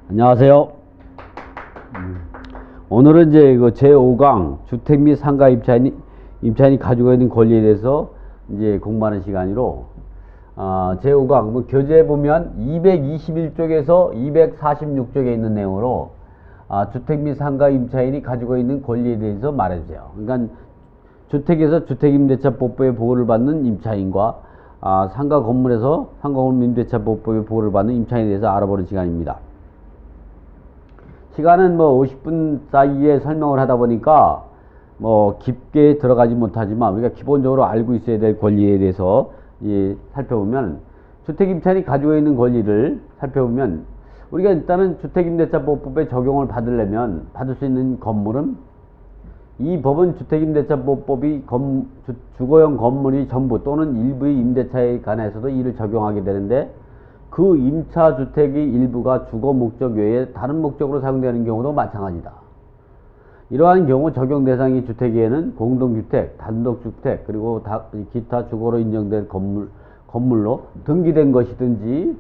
안녕하세요. 오늘은 이제 그 제5강 주택 및 상가 임차인이 가지고 있는 권리에 대해서 이제 공부하는 시간으로 제5강 뭐 교재에 보면 221쪽에서 246쪽에 있는 내용으로 주택 및 상가 임차인이 가지고 있는 권리에 대해서 말해주세요. 그러니까 주택에서 주택임대차법법의 보호를 받는 임차인과 상가 건물에서 상가건물 임대차법법의 보호를 받는 임차인에 대해서 알아보는 시간입니다. 시간은 뭐 50분 사이에 설명을 하다 보니까 뭐 깊게 들어가지 못하지만 우리가 기본적으로 알고 있어야 될 권리에 대해서 살펴보면 주택임차인이 가지고 있는 권리를 살펴보면 우리가 일단은 주택임대차법법에 적용을 받으려면 받을 수 있는 건물은 이 법은 주택임대차법법이 주거용 건물이 전부 또는 일부의 임대차에 관해서도 이를 적용하게 되는데 그 임차주택의 일부가 주거 목적 외에 다른 목적으로 사용되는 경우도 마찬가지다. 이러한 경우 적용 대상이 주택에는 공동주택, 단독주택, 그리고 기타 주거로 인정된 건물로 등기된 것이든지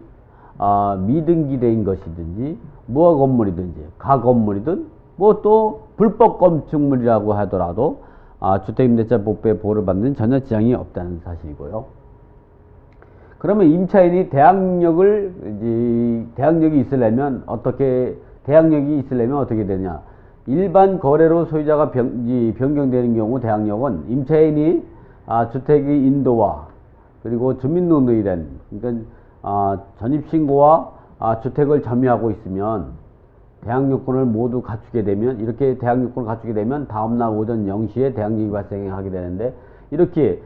미등기된 것이든지 무허 건물이든지 가건물이든 뭐 또 불법 건축물이라고 하더라도 주택임대차법의 보호를 받는 전혀 지장이 없다는 사실이고요. 그러면 임차인이 대항력이 있으려면 어떻게 되냐? 일반 거래로 소유자가 변경되는 경우 대항력은 임차인이 주택의 인도와 그리고 주민등록일엔 그러니까 전입신고와 주택을 점유하고 있으면 대항력권을 모두 갖추게 되면 이렇게 대항력권을 갖추게 되면 다음날 오전 0시에 대항력이 발생하게 되는데 이렇게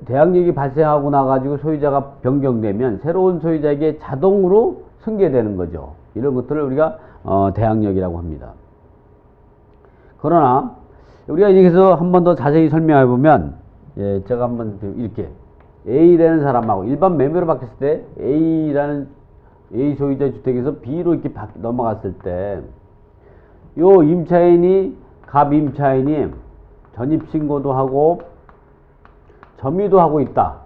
대항력이 발생하고 나가지고 소유자가 변경되면 새로운 소유자에게 자동으로 승계되는 거죠. 이런 것들을 우리가 대항력이라고 합니다. 그러나 우리가 여기서 한 번 더 자세히 설명해 보면 제가 한번 이렇게 A라는 사람하고 일반 매매로 바뀌었을 때 A 소유자 주택에서 B로 이렇게 넘어갔을 때 요 임차인이 갑 임차인이 전입신고도 하고 점유도 하고 있다.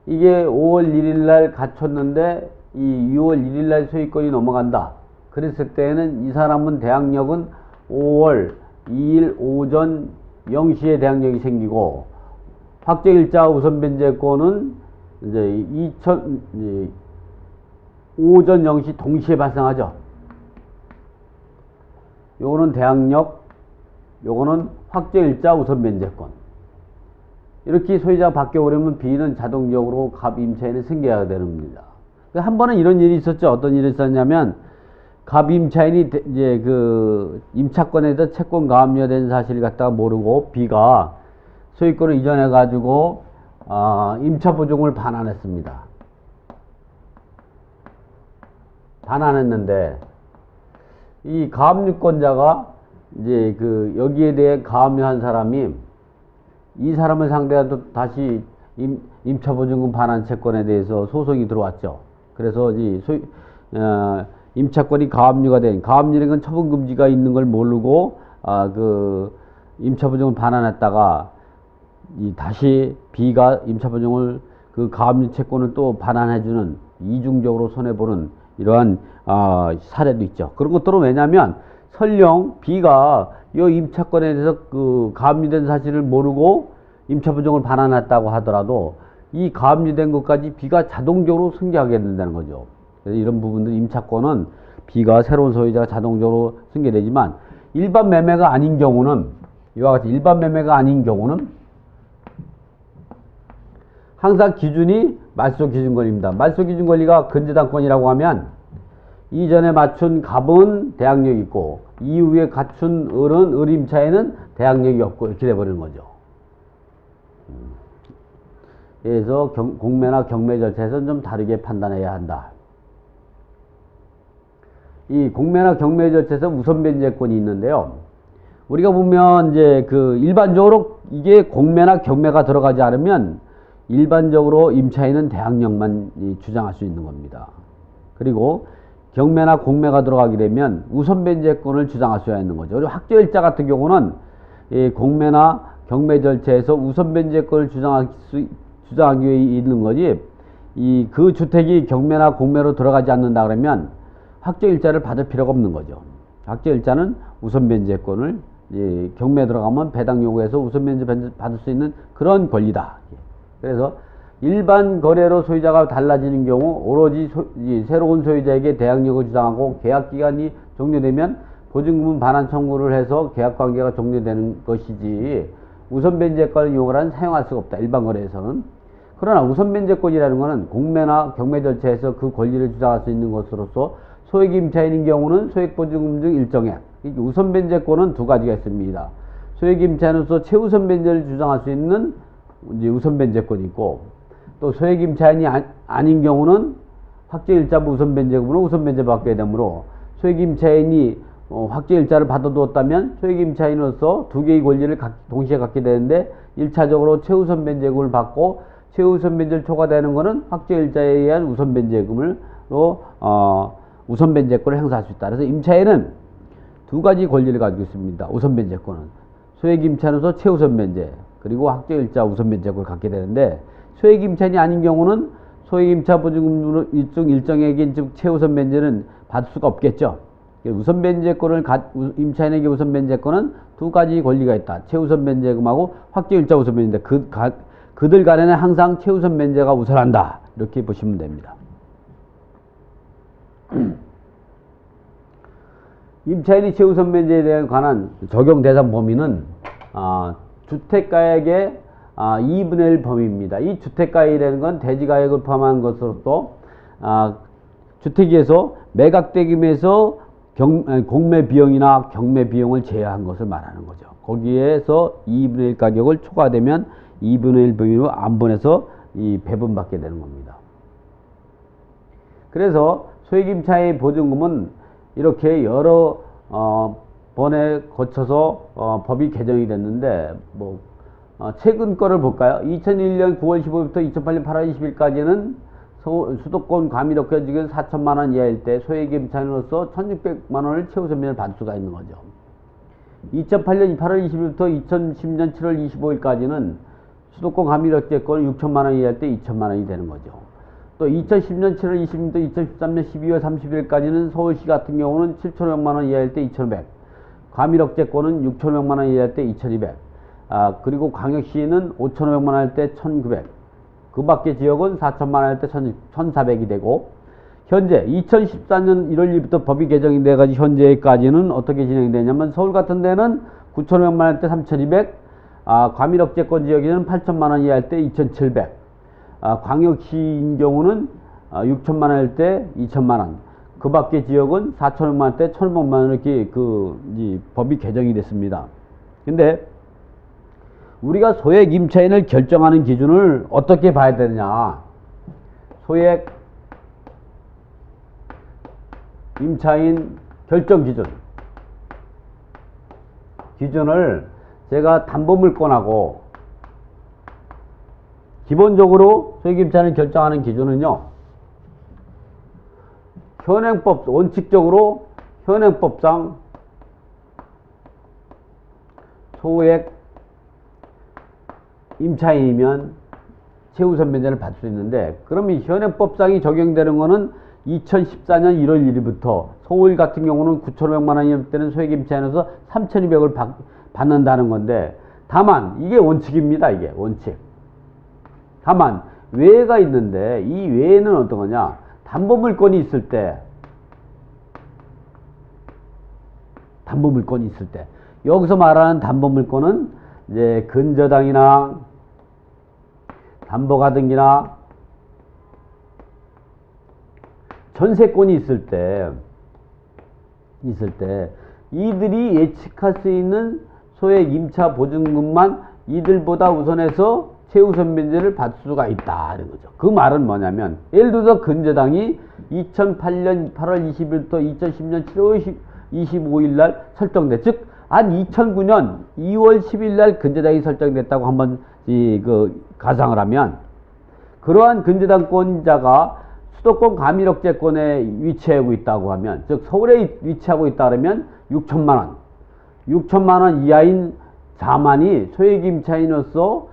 이게 5월 1일날 갖췄는데 이 6월 1일날 소유권이 넘어간다. 그랬을 때에는 이 사람은 대항력은 5월 2일 오전 0시에 대항력이 생기고 확정일자 우선변제권은 이제 오전 0시 동시에 발생하죠. 요거는 대항력, 요거는 확정일자 우선변제권. 이렇게 소유자가 바뀌어버리면 B는 자동적으로 갑 임차인을 승계하게 되는 겁니다. 한 번은 이런 일이 있었죠. 어떤 일이 있었냐면 갑 임차인이 이제 그 임차권에서 채권 가압류된 사실을 갖다가 모르고 B가 소유권을 이전해 가지고 임차보증을 반환했습니다. 반환했는데 이 가압류권자가 이제 그 여기에 대해 가압류한 사람이 이 사람을 상대로 다시 임차보증금 반환 채권에 대해서 소송이 들어왔죠. 그래서 임차권이 가압류가 된 가압류라는 건 처분금지가 있는 걸 모르고 그 임차보증을 반환했다가 다시 B가 임차보증을 그 가압류 채권을 또 반환해주는 이중적으로 손해보는 이러한 사례도 있죠. 그런 것들은 왜냐하면 설령 B가 이 임차권에 대해서 그 가압류된 사실을 모르고 임차보증을 반환했다고 하더라도 이 가압류된 것까지 B가 자동적으로 승계하게 된다는 거죠. 그래서 이런 부분들 임차권은 B가 새로운 소유자가 자동적으로 승계되지만 일반 매매가 아닌 경우는 이와 같이 일반 매매가 아닌 경우는 항상 기준이 말소 기준 권리입니다. 말소 기준 권리가 근저당권이라고 하면 이전에 맞춘 갑은 대항력이 있고 이후에 갖춘 을은 임차인은 대항력이 없고 이렇게 돼버리는 거죠. 그래서 공매나 경매 절차에서는 좀 다르게 판단해야 한다. 이 공매나 경매 절차에서 우선변제권이 있는데요. 우리가 보면 이제 그 일반적으로 이게 공매나 경매가 들어가지 않으면 일반적으로 임차인은 대항력만 주장할 수 있는 겁니다. 그리고 경매나 공매가 들어가게 되면 우선변제권을 주장할 수가 있는 거죠. 그리고 확정일자 같은 경우는 이 공매나 경매 절차에서 우선변제권을 주장하기 위해 있는 거지 그 주택이 경매나 공매로 들어가지 않는다 그러면 확정일자를 받을 필요가 없는 거죠. 확정일자는 우선변제권을 경매에 들어가면 배당 요구해서 우선변제 받을 수 있는 그런 권리다. 그래서 일반 거래로 소유자가 달라지는 경우 오로지 새로운 소유자에게 대항력을 주장하고 계약기간이 종료되면 보증금은 반환 청구를 해서 계약관계가 종료되는 것이지 우선변제권을 이용하는 사용할 수가 없다. 일반 거래에서는. 그러나 우선변제권이라는 것은 공매나 경매 절차에서 그 권리를 주장할 수 있는 것으로서 소액임차인인 경우는 소액보증금 중 일정액. 우선변제권은 두 가지가 있습니다. 소액임차인으로서 최우선변제를 주장할 수 있는 우선변제권이 있고, 또 소액임차인이 아닌 경우는 확정일자 우선변제금으로 우선변제 받게 되므로 소액임차인이 확정일자를 받아두었다면 소액임차인으로서 두 개의 권리를 동시에 갖게 되는데 1차적으로 최우선변제금을 받고 최우선변제를 초과되는 것은 확정일자에 의한 우선변제금으로 우선변제권을 행사할 수 있다. 그래서 임차인은 두 가지 권리를 가지고 있습니다. 우선변제권은 소액임차인으로서 최우선변제 그리고 확정일자 우선변제권을 갖게 되는데, 소액임차인이 아닌 경우는 소액임차 보증금으로 일정액인 즉 최우선변제는 받을 수가 없겠죠. 우선변제권을 임차인에게 우선변제권은 두 가지 권리가 있다. 최우선변제금하고 확정일자 우선변제인데 그들 간에는 항상 최우선변제가 우선한다. 이렇게 보시면 됩니다. 임차인이 최우선변제에 관한 적용 대상 범위는 주택가액의 2분의 1 범위입니다. 이 주택가액이라는 건 대지가액을 포함한 것으로서 주택에서 매각대금에서 공매 비용이나 경매 비용을 제외한 것을 말하는 거죠. 거기에서 2분의 1 가격을 초과되면 2분의 1 범위로 안분해서 배분받게 되는 겁니다. 그래서 소액임차의 보증금은 이렇게 여러 번에 거쳐서 법이 개정이 됐는데, 최근 거를 볼까요? 2001년 9월 15일부터 2008년 8월 20일까지는 수도권 과밀업계 지금 4천만원 이하일 때 소액임차인으로서 1600만원을 최우선변제를 받을 수가 있는 거죠. 2008년 8월 20일부터 2010년 7월 25일까지는 수도권 과밀업계권 6천만원 이하일 때 2천만원이 되는 거죠. 또 2010년 7월 20일부터 2013년 12월 30일까지는 서울시 같은 경우는 7,500만원 이하일 때 2,500, 과밀업계권은 6,500만원 이하일 때 2,200, 그리고 광역시는 5,500만원 할 때 1,900, 그 밖에 지역은 4천만원 할 때 1,400이 되고, 현재 2014년 1월 1일부터 법이 개정이 돼가지고 현재까지는 어떻게 진행이 되냐면, 서울 같은 데는 9,500만원 할 때 3,200, 과밀업계권 지역에는 8천만원 이하일 때 2,700, 광역시인 경우는 6천만원 할 때 2천만원, 그 밖에 지역은 4,500만원 할 때 1,500만원 이렇게 법이 개정이 됐습니다. 근데 우리가 소액 임차인을 결정하는 기준을 어떻게 봐야 되느냐? 소액 임차인 결정 기준을 제가 담보물권하고, 기본적으로 소액 임차인을 결정하는 기준은요, 현행법, 원칙적으로 현행법상 소액 임차인이면 최우선변제를 받을 수 있는데, 그러면 현행법상이 적용되는 거는 2014년 1월 1일부터 서울 같은 경우는 9,500만원일 때는 소액 임차인으로서 3,200을 받는다는 건데, 다만 이게 원칙입니다. 이게 원칙. 다만 외가 있는데, 이 외에는 어떤 거냐? 담보물권이 있을 때, 여기서 말하는 담보물권은 이제 근저당이나 담보가등기나 전세권이 있을 때 이들이 예측할 수 있는 소액 임차 보증금만 이들보다 우선해서 최우선변제를 받을 수가 있다는 거죠. 그 말은 뭐냐면, 예를 들어서 근저당이 2008년 8월 20일부터 2010년 7월 25일 날 설정돼, 즉 한 2009년 2월 10일 날 근저당이 설정됐다고 한번 가상을 하면, 그러한 근저당권자가 수도권 과밀업계권에 위치하고 있다고 하면, 즉 서울에 위치하고 있다 그러면 6천만원 이하인 자만이 소액임차인으로서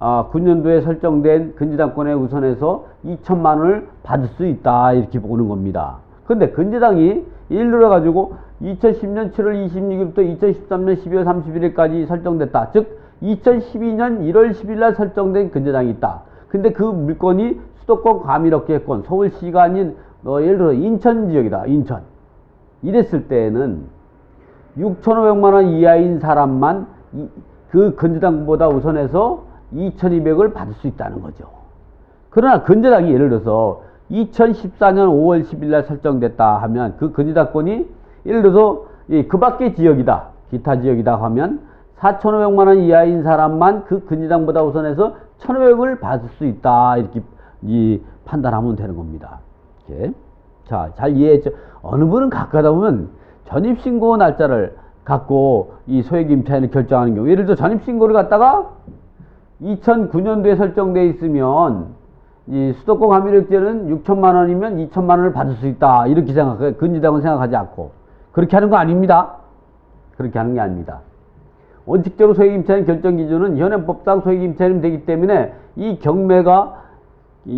9년도에 설정된 근저당권에 우선해서 2천만 원을 받을 수 있다 이렇게 보는 겁니다. 근데 근저당이 예를 들어 가지고 2010년 7월 26일부터 2013년 12월 31일까지 설정됐다. 즉 2012년 1월 10일 날 설정된 근저당이 있다. 근데 그 물건이 수도권 과밀업계권 서울시가 아닌 예를 들어 인천 지역이다. 인천. 이랬을 때에는 6,500만 원 이하인 사람만 그 근저당보다 우선해서 2,200을 받을 수 있다는 거죠. 그러나 근저당이 예를 들어서 2014년 5월 10일 날 설정됐다 하면 그 근저당권이 예를 들어서 그 밖의 지역이다. 기타 지역이다 하면 4,500만 원 이하인 사람만 그 근저당보다 우선해서 1,500을 받을 수 있다. 이렇게 판단하면 되는 겁니다. 이렇게. 자, 잘 이해했죠? 어느 분은 가까다 보면 전입신고 날짜를 갖고 이 소액임차인을 결정하는 경우, 예를 들어 전입신고를 갖다가 2009년도에 설정되어 있으면 이 수도권 과밀업계는 6천만 원이면 2천만 원을 받을 수 있다. 이렇게 생각해요. 근저당은 생각하지 않고. 그렇게 하는 거 아닙니다. 그렇게 하는 게 아닙니다. 원칙적으로 소액임차인 결정 기준은 현행법상 소액임차인이 되기 때문에 이 경매가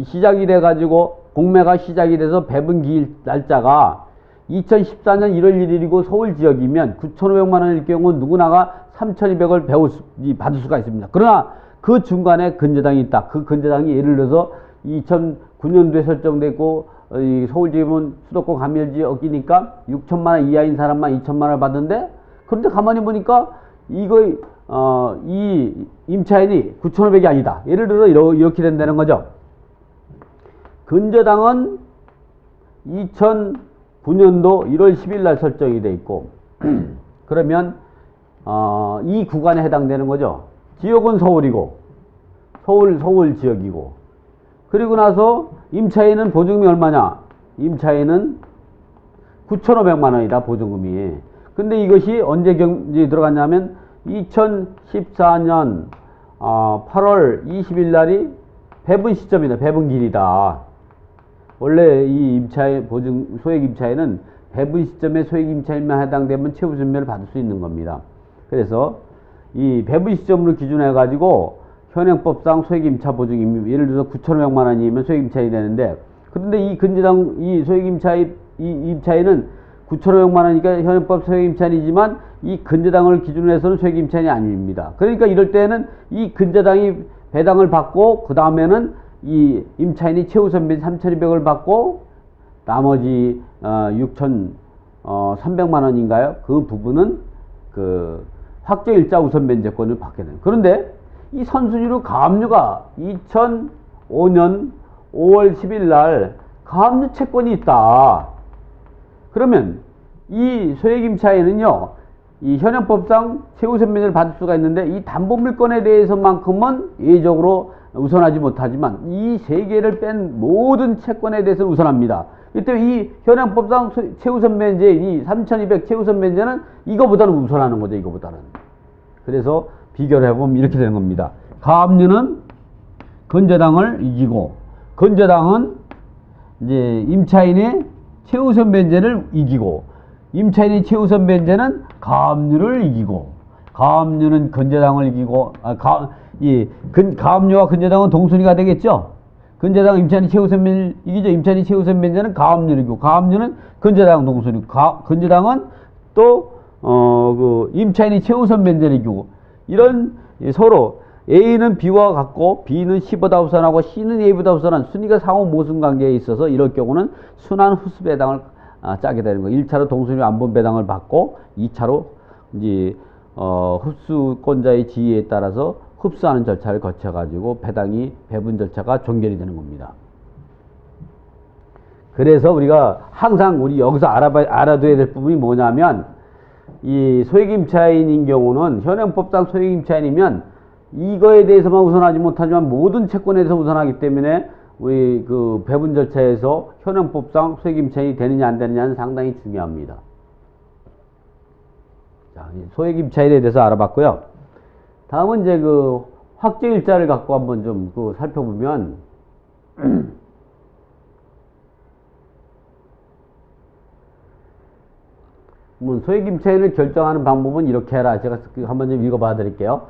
시작이 돼가지고 공매가 시작이 돼서 배분 기일 날짜가 2014년 1월 1일이고 서울 지역이면 9,500만 원일 경우 누구나가 3,200을 받을 수가 있습니다. 그러나 그 중간에 근저당이 있다. 그 근저당이 예를 들어서 2009년도에 설정됐고 서울 지역은 수도권 과밀지역이니까 6천만 원 이하인 사람만 2천만 원을 받는데, 그런데 가만히 보니까 이 임차인이 9,500이 아니다. 예를 들어 이렇게 된다는 거죠. 근저당은 2009년도 1월 10일 날 설정이 돼 있고 그러면 이 구간에 해당되는 거죠. 지역은 서울이고 서울 지역이고, 그리고 나서 임차인은 보증금이 얼마냐? 임차인은 9,500만 원이다 보증금이. 근데 이것이 언제 들어갔냐면 2014년 8월 20일 날이 배분 시점이다. 배분길이다. 원래 이 소액임차인은 배분 시점에 소액임차인만 해당되면 최우선면을 받을 수 있는 겁니다. 그래서 이 배분 시점으로 기준해 가지고 현행법상 소액임차 보증금, 예를 들어서 9,500만 원이면 소액임차인이 되는데, 그런데 이 근저당 이 임차인은 9,500만 원이니까 현행법 소액임차인이지만 이 근저당을 기준으로 해서는 소액임차인이 아닙니다. 그러니까 이럴 때는 이 근저당이 배당을 받고 그 다음에는 이 임차인이 최우선변 3,200을 받고 나머지 6,300만 원인가요? 그 부분은 그 확정일자 우선변제권을 받게 됩니다. 그런데 이 선순위로 가압류가 2005년 5월 10일 날 가압류 채권이 있다. 그러면 이 소액임차인은요, 이 현행법상 최우선변제를 받을 수가 있는데 이 담보물건에 대해서만큼은 예외적으로 우선하지 못하지만 이 세 개를 뺀 모든 채권에 대해서 우선합니다. 이때 이 현행법상 최우선 변제, 이 3,200 최우선 변제는 이거보다는 우선하는 거죠. 이거보다는. 그래서 비교를 해보면 이렇게 되는 겁니다. 가압류는 근저당을 이기고, 근저당은 이제 임차인의 최우선 변제를 이기고, 임차인의 최우선 변제는 가압류를 이기고, 가압류는 근저당을 이기고, 가압류와 근저당은 동순위가 되겠죠. 근저당 임차인이 최우선 변제를 이기죠. 임차인이 최우선 변제는 가압류를 이기고, 가압류는 근저당 동순위. 근저당은 또 임차인이 최우선 변제를 이기고, 이런 서로 A는 B와 같고 B는 C보다 우선하고 C는 A보다 우선한 순위가 상호 모순 관계에 있어서 이럴 경우는 순환 흡수 배당을 짜게 되는 거예요. 1차로 동순위 안본 배당을 받고 2차로 이제 흡수권자의 지위에 따라서 흡수하는 절차를 거쳐 가지고 배분 절차가 종결이 되는 겁니다. 그래서 우리가 항상 여기서 알아둬야 될 부분이 뭐냐면, 이 소액임차인인 경우는 현행법상 소액임차인이면 이거에 대해서만 우선하지 못하지만 모든 채권에 대해서 우선하기 때문에 우리 그 배분 절차에서 현행법상 소액임차인이 되느냐 안 되느냐는 상당히 중요합니다. 자, 소액임차인에 대해서 알아봤고요. 다음은 이제 그 확정일자를 갖고 한번 좀 살펴보면 소액임차인을 결정하는 방법은 이렇게 해라. 제가 한번 좀 읽어봐 드릴게요.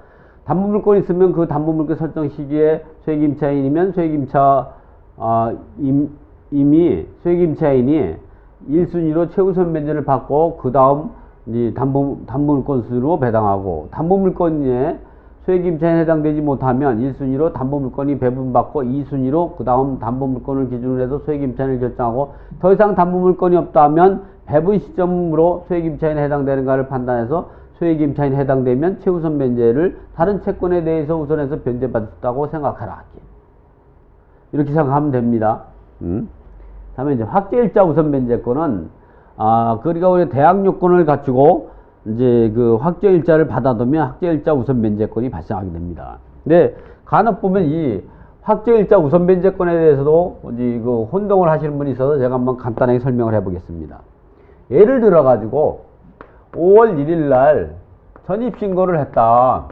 담보물건이 있으면 그 담보물건 설정 시기에 소액임차인이면 이미 소액임차인이 1순위로 최우선 면제를 받고 그 다음 담보물건 수로 배당하고, 담보물건에 소액임차인에 해당되지 못하면 1순위로 담보물건이 배분받고 2순위로 그 다음 담보물건을 기준으로 해서 소액임차인을 결정하고, 더 이상 담보물건이 없다면 배분 시점으로 소액임차인에 해당되는가를 판단해서 소액임차인에 해당되면 최우선 면제를 다른 채권에 대해서 우선해서 변제받을 수 있다고 생각하라. 이렇게 생각하면 됩니다. 다음에 이제 확정일자 우선 면제권은, 그러니까 우리 대항 요건을 갖추고 이제 그 확정일자를 받아두면 확정일자 우선 면제권이 발생하게 됩니다. 근데 간혹 보면 이 확정일자 우선 면제권에 대해서도 이제 그 혼동을 하시는 분이 있어서 제가 한번 간단하게 설명을 해보겠습니다. 예를 들어 가지고 5월 1일 날 전입신고를 했다.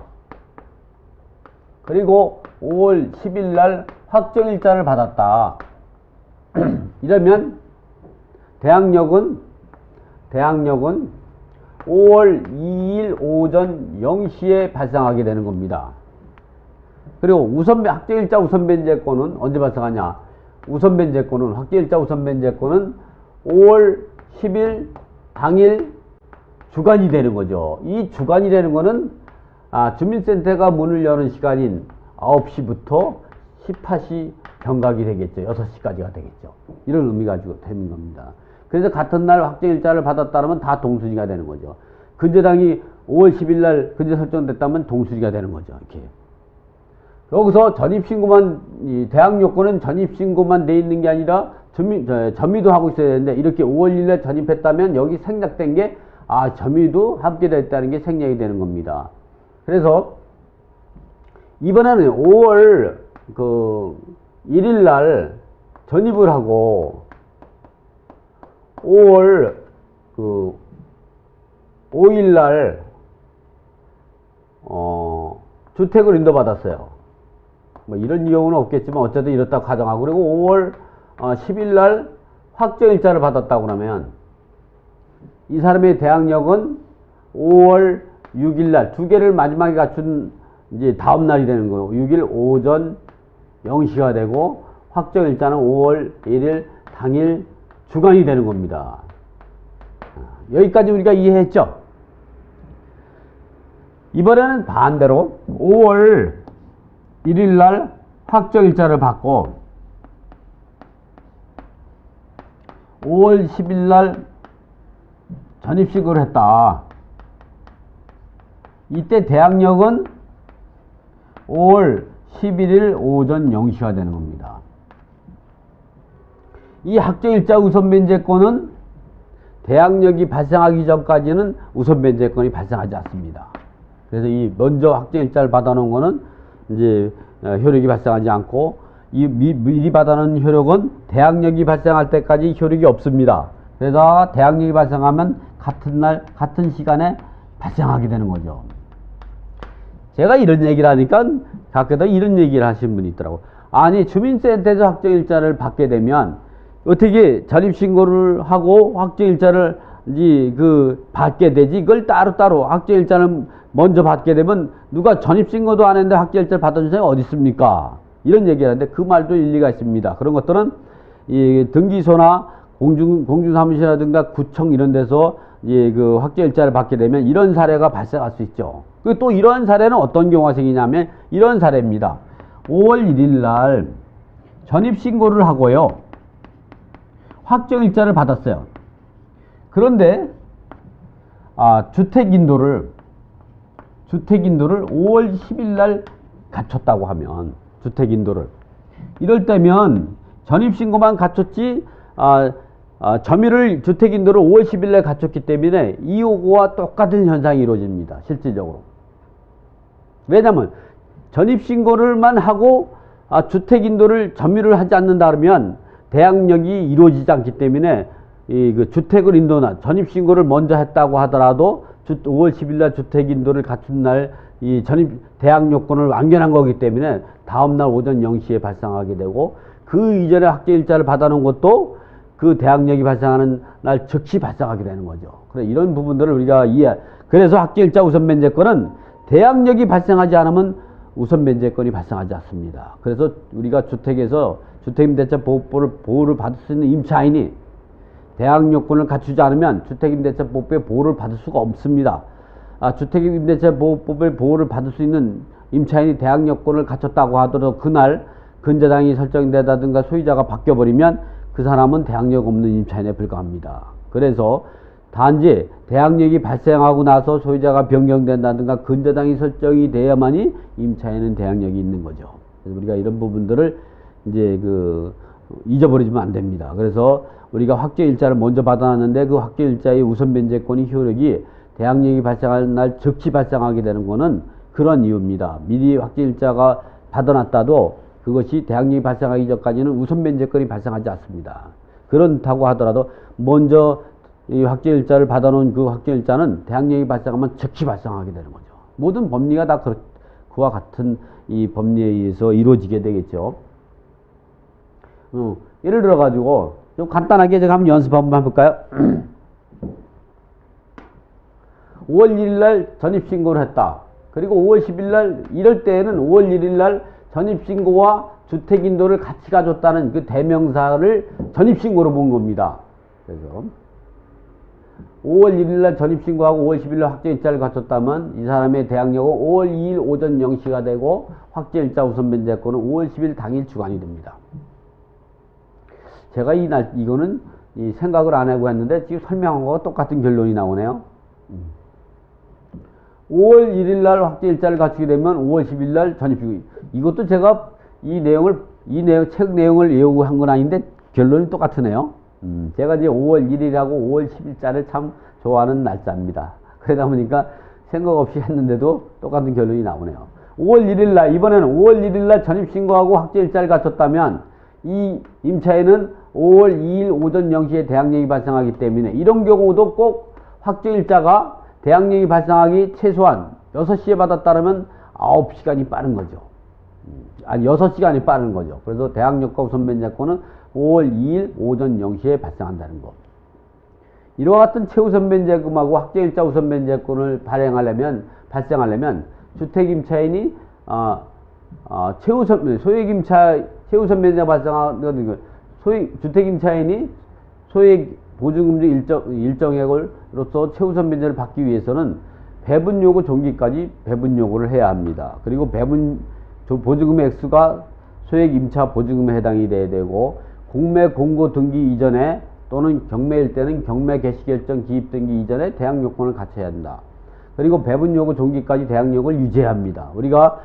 그리고 5월 10일 날 확정일자를 받았다. 이러면 대항력은 5월 2일 오전 0시에 발생하게 되는 겁니다. 그리고 확정일자 우선변제권은 언제 발생하냐? 확정일자 우선변제권은 5월 10일 당일 주간이 되는 거죠. 이 주간이 되는 거는 주민센터가 문을 여는 시간인 9시부터 18시 경각이 되겠죠. 6시까지가 되겠죠. 이런 의미가 가지고 되는 겁니다. 그래서 같은 날 확정일자를 받았다면 다 동순위가 되는 거죠. 근저당이 5월 10일 날 근저 설정됐다면 동순위가 되는 거죠. 이렇게. 여기서 전입신고만, 대항 요건은 전입신고만 돼 있는 게 아니라 점유도 하고 있어야 되는데, 이렇게 5월 1일 날 전입했다면 여기 생략된 게, 점유도 함께 됐다는 게 생략이 되는 겁니다. 그래서 이번에는 5월 1일 날 전입을 하고 5월 5일 날 주택을 인도받았어요. 뭐 이런 경우는 없겠지만 어쨌든 이렇다고 가정하고, 그리고 5월 10일 날 확정일자를 받았다고 그러면 이 사람의 대항력은 5월 6일 날 두 개를 마지막에 갖춘 이제 다음 날이 되는 거예요. 6일 오전 0시가 되고, 확정일자는 5월 1일 당일 주간이 되는 겁니다. 여기까지 우리가 이해했죠? 이번에는 반대로 5월 1일 날 확정일자를 받고 5월 10일 날 전입신고를 했다. 이때 대항력은 5월 11일 오전 0시가 되는 겁니다. 이 확정일자 우선변제권은 대항력이 발생하기 전까지는 우선변제권이 발생하지 않습니다. 그래서 이 먼저 확정일자를 받아놓은 거는 이제 효력이 발생하지 않고, 이 미리 받아놓은 효력은 대항력이 발생할 때까지 효력이 없습니다. 그래서 대항력이 발생하면 같은 날 같은 시간에 발생하게 되는 거죠. 제가 이런 얘기를 하니까 가끔도 이런 얘기를 하시는 분이 있더라고. 아니, 주민센터에서 확정일자를 받게 되면 어떻게 전입신고를 하고 확정일자를 받게 되지? 이걸 따로따로 확정일자는 먼저 받게 되면 누가 전입신고도 안 했는데 확정일자를 받아준 사람이 어디 있습니까? 이런 얘기를 하는데 그 말도 일리가 있습니다. 그런 것들은 이 등기소나 공중사무실이라든가 구청 이런 데서 그 확정일자를 받게 되면 이런 사례가 발생할 수 있죠. 그리고 또 이런 사례는 어떤 경우가 생기냐면 이런 사례입니다. 5월 1일 날 전입신고를 하고요, 확정일자를 받았어요. 그런데 주택인도를 5월 10일 날 갖췄다고 하면, 주택인도를 이럴 때면 전입신고만 갖췄지 점유를 주택인도를 5월 10일 날 갖췄기 때문에 이호고와 똑같은 현상이 이루어집니다. 실질적으로. 왜냐하면 전입신고를만 하고 주택인도를 점유를 하지 않는다 그러면 대항력이 이루어지지 않기 때문에 그 주택을 인도나 전입신고를 먼저 했다고 하더라도 5월 10일 날 주택인도를 갖춘 날 이 대항요건을 완결한 거기 때문에 다음날 오전 0시에 발생하게 되고, 그 이전에 확정일자를 받아놓은 것도 그 대항력이 발생하는 날 즉시 발생하게 되는 거죠. 그래, 이런 부분들을 우리가 그래서 확정일자 우선변제권은 대항력이 발생하지 않으면 우선 면제권이 발생하지 않습니다. 그래서 우리가 주택에서 주택임대차 보호를 받을 수 있는 임차인이 대항력권을 갖추지 않으면 주택임대차 보호법의 보호를 받을 수가 없습니다. 주택임대차 보호법의 보호를 받을 수 있는 임차인이 대항력권을 갖췄다고 하더라도 그날 근저당이 설정되다든가 소유자가 바뀌어버리면 그 사람은 대항력 없는 임차인에 불과합니다. 그래서 단지 대항력이 발생하고 나서 소유자가 변경된다든가 근저당이 설정이 돼야만이 임차인은 대항력이 있는 거죠. 그래서 우리가 이런 부분들을 이제 잊어버리면 안 됩니다. 그래서 우리가 확정일자를 먼저 받아놨는데 그 확정일자의 우선 면제권이 효력이 대항력이 발생할 날 즉시 발생하게 되는 거는 그런 이유입니다. 미리 확정일자가 받아놨다도 그것이 대항력이 발생하기 전까지는 우선 면제권이 발생하지 않습니다. 그렇다고 하더라도 먼저 이 확정일자를 받아놓은 그 확정일자는 대항력이 발생하면 즉시 발생하게 되는 거죠. 모든 법리가 다 그와 같은 이 법리에 의해서 이루어지게 되겠죠. 예를 들어 가지고 좀 간단하게 제가 한번 연습 한번 해볼까요? 5월 1일 날 전입신고를 했다. 그리고 5월 10일 날 이럴 때에는 5월 1일 날 전입신고와 주택인도를 같이 가졌다는 그 대명사를 전입신고로 본 겁니다. 그래서 5월 1일 날 전입신고하고 5월 10일 날 확정일자를 갖췄다면 이 사람의 대항력은 5월 2일 오전 0시가 되고 확정일자 우선 면제권은 5월 10일 당일 주관이 됩니다. 제가 이거는 생각을 안 하고 했는데 지금 설명한 거와 똑같은 결론이 나오네요. 5월 1일 날 확정일자를 갖추게 되면 5월 10일 날 전입신고. 이것도 제가 책 내용을 외우고 한 건 아닌데 결론이 똑같으네요. 제가 이제 5월 1일하고 5월 10일자를 참 좋아하는 날짜입니다. 그러다 보니까 생각 없이 했는데도 똑같은 결론이 나오네요. 5월 1일 날, 이번에는 5월 1일 날 전입신고하고 확정일자를 갖췄다면 이 임차인은 5월 2일 오전 0시에 대항력이 발생하기 때문에 이런 경우도 꼭 확정일자가 대항력이 발생하기 최소한 6시에 받았다면 9시간이 빠른 거죠. 아니 6시간이 빠른 거죠. 그래서 대항력과 우선 면제권은 5월 2일 오전 0시에 발생한다는 것. 이와 같은 최우선 면제금하고 확정일자 우선 면제권을 발생하려면 주택임차인이 최우선 면제 발생하는 주택임차인이 소액 보증금지 일정액으로서 최우선 면제를 받기 위해서는 배분요구 종기까지 배분요구를 해야 합니다. 그리고 보증금의 액수가 소액 임차 보증금에 해당이 돼야 되고 공매 공고 등기 이전에 또는 경매일 때는 경매 개시결정 기입 등기 이전에 대항력권을 갖춰야 한다. 그리고 배분요구 종기까지 대항력을 유지해야 합니다. 우리가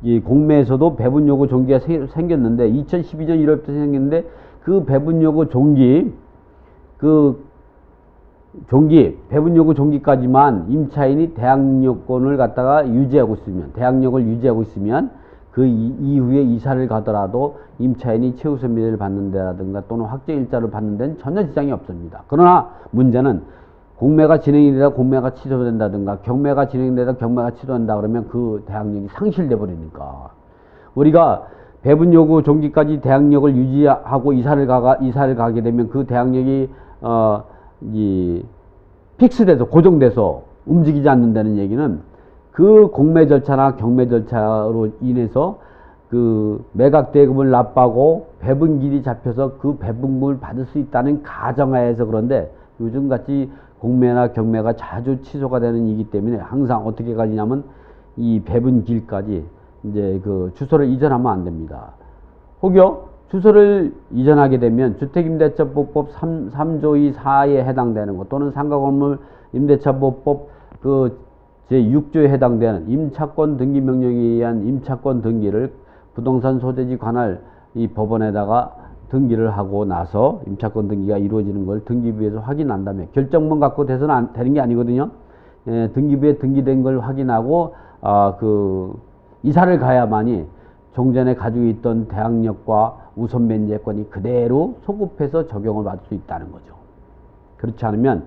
이 공매에서도 배분요구 종기가 생겼는데 2012년 1월부터 생겼는데 그 배분요구 배분요구 종기까지만 임차인이 대항력권을 갖다가 대항력을 유지하고 있으면 그 이후에 이사를 가더라도 임차인이 최우선 면제를 받는 데라든가 또는 확정일자를 받는 데는 전혀 지장이 없습니다. 그러나 문제는 공매가 진행이 되다 공매가 취소된다든가 경매가 진행되다 경매가 취소된다 그러면 그 대항력이 상실돼 버리니까 우리가 배분요구 종기까지 대항력을 유지하고 이사를 가게 되면 그 대항력이 픽스돼서 고정돼서 움직이지 않는다는 얘기는 그 공매 절차나 경매 절차로 인해서 그 매각 대금을 납부하고 배분길이 잡혀서 그 배분금을 받을 수 있다는 가정하에서 그런데 요즘같이 공매나 경매가 자주 취소가 되는 이기 때문에 항상 어떻게 가지냐면 이 배분길까지 이제 그 주소를 이전하면 안 됩니다. 혹여 주소를 이전하게 되면 주택임대차보호법 3조 2사에 해당되는 것 또는 상가건물 임대차보호법 그 제6조에 해당되는 임차권 등기 명령에 의한 임차권 등기를 부동산 소재지 관할 이 법원에다가 등기를 하고 나서 임차권 등기가 이루어지는 걸 등기부에서 확인한 다음에 결정문 갖고 돼서는 되는 게 아니거든요. 등기부에 등기된 걸 확인하고 이사를 가야만이 종전에 가지고 있던 대항력과 우선 면제권이 그대로 소급해서 적용을 받을 수 있다는 거죠. 그렇지 않으면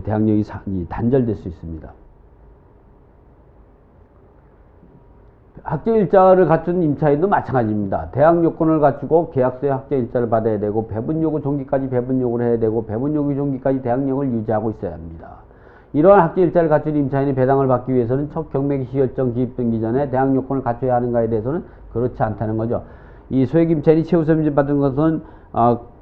대항력이 단절될 수 있습니다. 확정일자를 갖춘 임차인도 마찬가지입니다. 대항력권을 갖추고 계약서에 확정일자를 받아야 되고 배분요구 종기까지 배분요구를 해야 되고 배분요구 종기까지 대항력을 유지하고 있어야 합니다. 이러한 학제 일자를 갖춘 임차인이 배당을 받기 위해서는 첫 경매 시결정 기입 등기 전에 대항 요건을 갖춰야 하는가에 대해서는 그렇지 않다는 거죠. 이 소액 임차인이 최우선 인증 받은 것은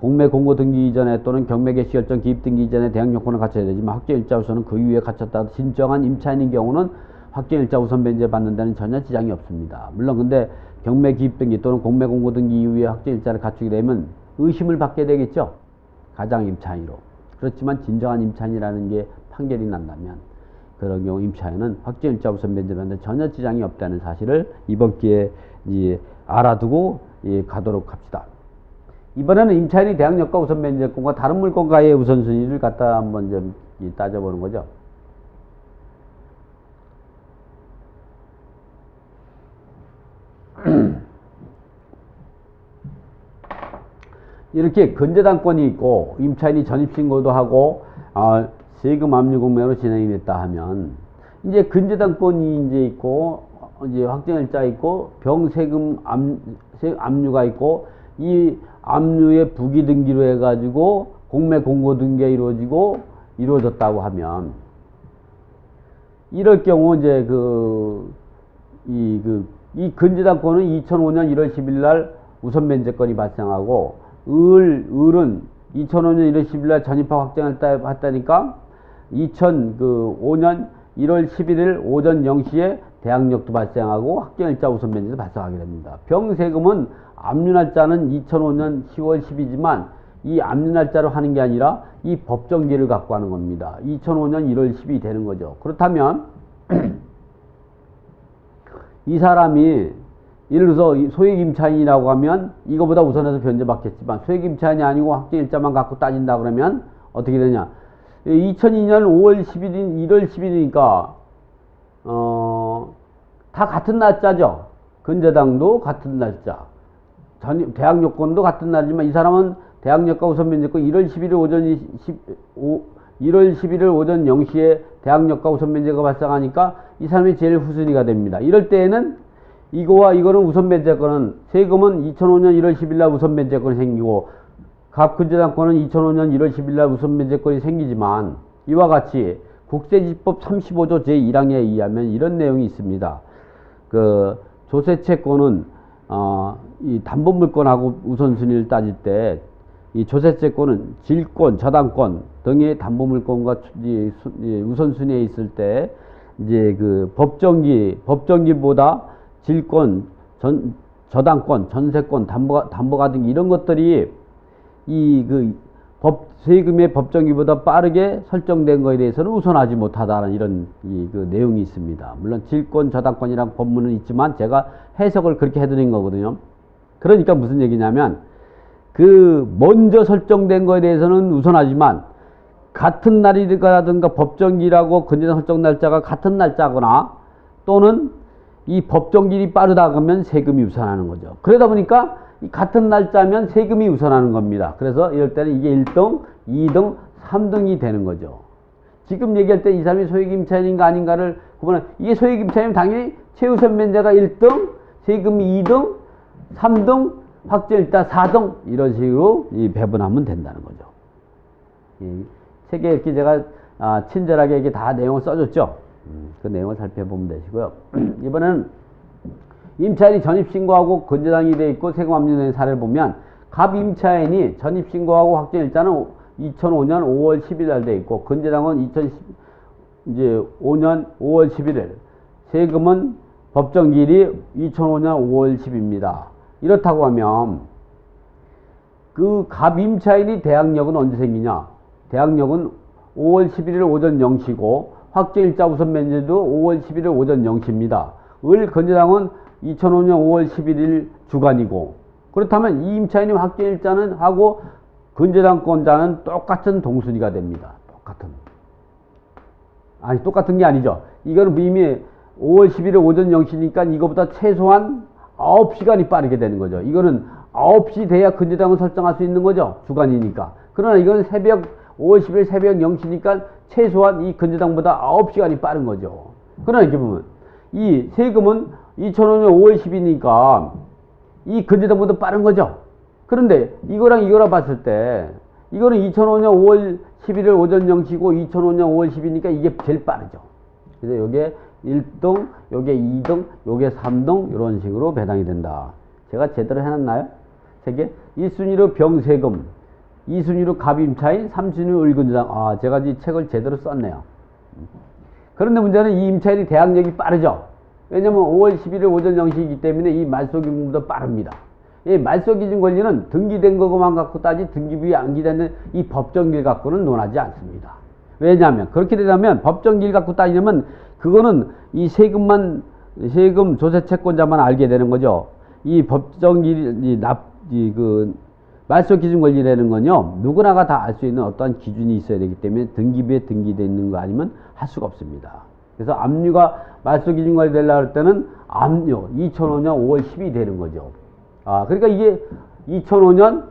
공매 공고 등기 이전에 또는 경매 개시 결정 기입 등기 이전에 대항 요건을 갖춰야 되지만 학제 일자 우선은 그 이후에 갖췄다. 진정한 임차인인 경우는 학제 일자 우선 변제 받는 데는 전혀 지장이 없습니다. 물론 근데 경매 기입 등기 또는 공매 공고 등기 이후에 학제 일자를 갖추게 되면 의심을 받게 되겠죠. 가장 임차인으로. 그렇지만 진정한 임차인이라는 게 판결이 난다면 그런 경우 임차인은 학제 일자 우선 변제 받는 데 전혀 지장이 없다는 사실을 이번 기회에 알아두고 가도록 합시다. 이번에는 임차인이 대항력과 우선 변제권과 다른 물건과의 우선순위를 갖다 한번 좀 따져보는 거죠. 이렇게 근저당권이 있고 임차인이 전입신고도 하고 세금 압류 공매로 진행이 됐다 하면 이제 근저당권이 이제 있고 이제 확정일자 있고 병세금 압류가 있고 이 압류의 부기등기로 해가지고 공매 공고 등기가 이루어졌다고 하면 이럴 경우 이제 이 근저당권은 2005년 1월 10일 날 우선 변제권이 발생하고 을은 2005년 1월 10일 날 전입하고 확정했다니까 2005년 1월 11일 오전 0시에 대항력도 발생하고 확정일자 우선 변제도 발생하게 됩니다. 병세금은 압류날짜는 2005년 10월 10이지만 이 압류날짜로 하는 게 아니라 이 법정기를 갖고 하는 겁니다. 2005년 1월 10이 되는 거죠. 그렇다면 이 사람이 예를 들어서 소액임차인이라고 하면 이거보다 우선해서 변제받겠지만 소액임차인이 아니고 확정일자만 갖고 따진다 그러면 어떻게 되냐. 2002년 5월 10일인 1월 10일이니까 다 같은 날짜죠. 근저당도 같은 날짜. 대항요건도 같은 날이지만 이 사람은 대항력과 우선 변제권 1월 11일 오전 0시에 대항력과 우선 변제가 발생하니까 이 사람이 제일 후순위가 됩니다. 이럴 때에는 이거와 이거는 우선 변제권은 세금은 2005년 1월 10일 날 우선 변제권이 생기고 갑근저당권은 2005년 1월 10일 날 우선 변제권이 생기지만 이와 같이 국세지법 35조 제1항에 의하면 이런 내용이 있습니다. 조세채권은 이 담보물권하고 우선순위를 따질 때 이 조세채권은 질권, 저당권 등의 담보물권과 우선순위에 있을 때 이제 법정기보다 질권, 저당권, 전세권, 담보가 등 이런 것들이 세금의 법정기보다 빠르게 설정된 것에 대해서는 우선하지 못하다는 이런 내용이 있습니다. 물론 질권, 저당권이란 법문은 있지만 제가 해석을 그렇게 해드린 거거든요. 그러니까 무슨 얘기냐면 먼저 설정된 것에 대해서는 우선하지만 같은 날이라든가 법정기라고 근저당 설정 날짜가 같은 날짜거나 또는 이 법정기일이 빠르다 그러면 세금이 우선하는 거죠. 그러다 보니까 같은 날짜면 세금이 우선하는 겁니다. 그래서 이럴 때는 이게 1등, 2등, 3등이 되는 거죠. 지금 얘기할 때 이 사람이 소액임차인인가 아닌가를 구분하면 이게 소액임차인이면 당연히 최우선 변제가 1등, 세금이 2등, 3등, 확정일자 4등 이런 식으로 배분하면 된다는 거죠. 세 개 이렇게 제가 친절하게 이렇게 다 내용을 써줬죠. 그 내용을 살펴보면 되시고요. 이번에는 임차인이 전입신고하고 근저당이 되어 있고 세금 압류된 사례를 보면 갑임차인이 전입신고하고 확정일자는 2005년 5월 10일 날 되어 있고 근저당은 2005년 5월 11일 세금은 법정기일이 2005년 5월 10입니다. 이렇다고 하면 갑임차인이 대항력은 언제 생기냐? 대항력은 5월 11일 오전 0시고 확정일자 우선 변제도 5월 11일 오전 0시입니다. 근저당은 2005년 5월 11일 주간이고 그렇다면 이 임차인이 확정일자는 하고 근저당권자는 똑같은 동순위가 됩니다. 똑같은 게 아니죠. 이거는 이미 5월 11일 오전 0시니까 이거보다 최소한 9시간이 빠르게 되는 거죠. 이거는 9시 돼야 근저당을 설정할 수 있는 거죠. 주간이니까. 그러나 이건 5월 10일 새벽 0시니까 최소한 이 근저당보다 9시간이 빠른 거죠. 그러나 이렇게 보면 이 세금은 2005년 5월 10이니까 이 근저당보다 빠른 거죠. 그런데 이거랑 봤을 때 이거는 2005년 5월 11월 오전 0시고 2005년 5월 10이니까 이게 제일 빠르죠. 그래서 요게 1등, 요게 2등, 요게 3등 이런 식으로 배당이 된다. 제가 제대로 해놨나요? 세 개. 1순위로 병세금, 2순위로 갑임차인, 3순위로 을근저당. 아, 제가 이 책을 제대로 썼네요. 그런데 문제는 이 임차인이 대항력이 빠르죠. 왜냐면 5월 11일 오전 0시이기 때문에 이 말소기준보다 빠릅니다. 이 말소기준 권리는 등기된 것만 갖고 따지 등기부에 안기되는 이 법정길 갖고는 논하지 않습니다. 왜냐하면 그렇게 되면 법정길 갖고 따지려면 그거는 이 세금 조세채권자만 알게 되는 거죠. 이 법정길 말소기준 권리라는 건요, 누구나가 다 알 수 있는 어떠한 기준이 있어야 되기 때문에 등기부에 등기되어 있는 거 아니면 할 수가 없습니다. 그래서 압류가 말소기준 권리 되려고 할 때는 압류 2005년 5월 10이 되는 거죠. 아, 그러니까 이게 2005년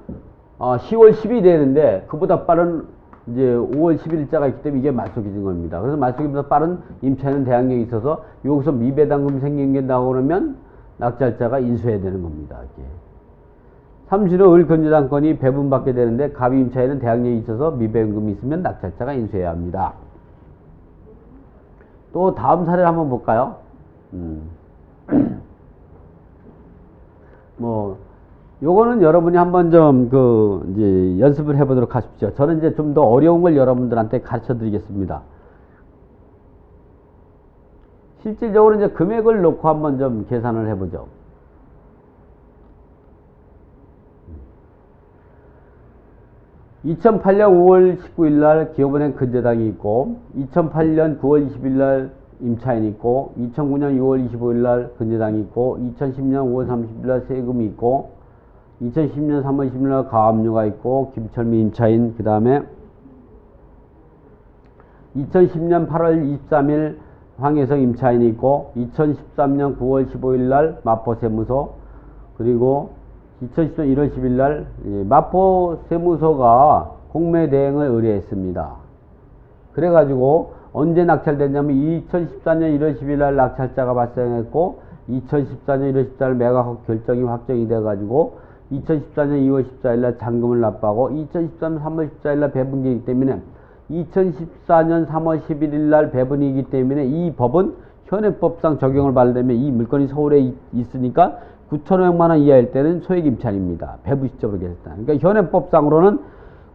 10월 10이 되는데 그보다 빠른 이제 5월 11일자가 있기 때문에 이게 말소기준 권리입니다. 그래서 말소기준보다 빠른 임차인은 대항력이 있어서 여기서 미배당금 생긴다고 그러면 낙찰자가 인수해야 되는 겁니다. 이게. 3순위로 을근저당권이 배분받게 되는데 갑임차인은 대항력이 있어서 미배당금이 있으면 낙찰자가 인수해야 합니다. 또 다음 사례를 한번 볼까요? 요거는 여러분이 한번 좀 이제 연습을 해보도록 하십시오. 저는 이제 좀 더 어려운 걸 여러분들한테 가르쳐 드리겠습니다. 실질적으로 이제 금액을 놓고 한번 좀 계산을 해보죠. 2008년 5월 19일 날 기업은행 근저당이 있고 2008년 9월 20일 날 임차인이 있고 2009년 6월 25일 날 근저당이 있고 2010년 5월 30일 날 세금이 있고 2010년 3월 10일 날 가압류가 있고 김철미 임차인, 그 다음에 2010년 8월 23일 황혜성 임차인이 있고 2013년 9월 15일 날 마포세무서, 그리고 2010년 1월 10일 날 마포세무서가 공매대행을 의뢰했습니다. 그래가지고 언제 낙찰됐냐면 2014년 1월 10일 날 낙찰자가 발생했고 2014년 1월 14일 매각 결정이 확정이 돼가지고 2014년 2월 14일 날 잔금을 납부하고 2013년 3월 14일 날 배분기이기 때문에 2014년 3월 11일 날 배분이기 때문에 이 법은 현행법상 적용을 받으려면 이 물건이 서울에 있으니까 9,500만 원 이하일 때는 소액 임차인입니다. 배분 시점으로 계산했다. 그러니까 현행법상으로는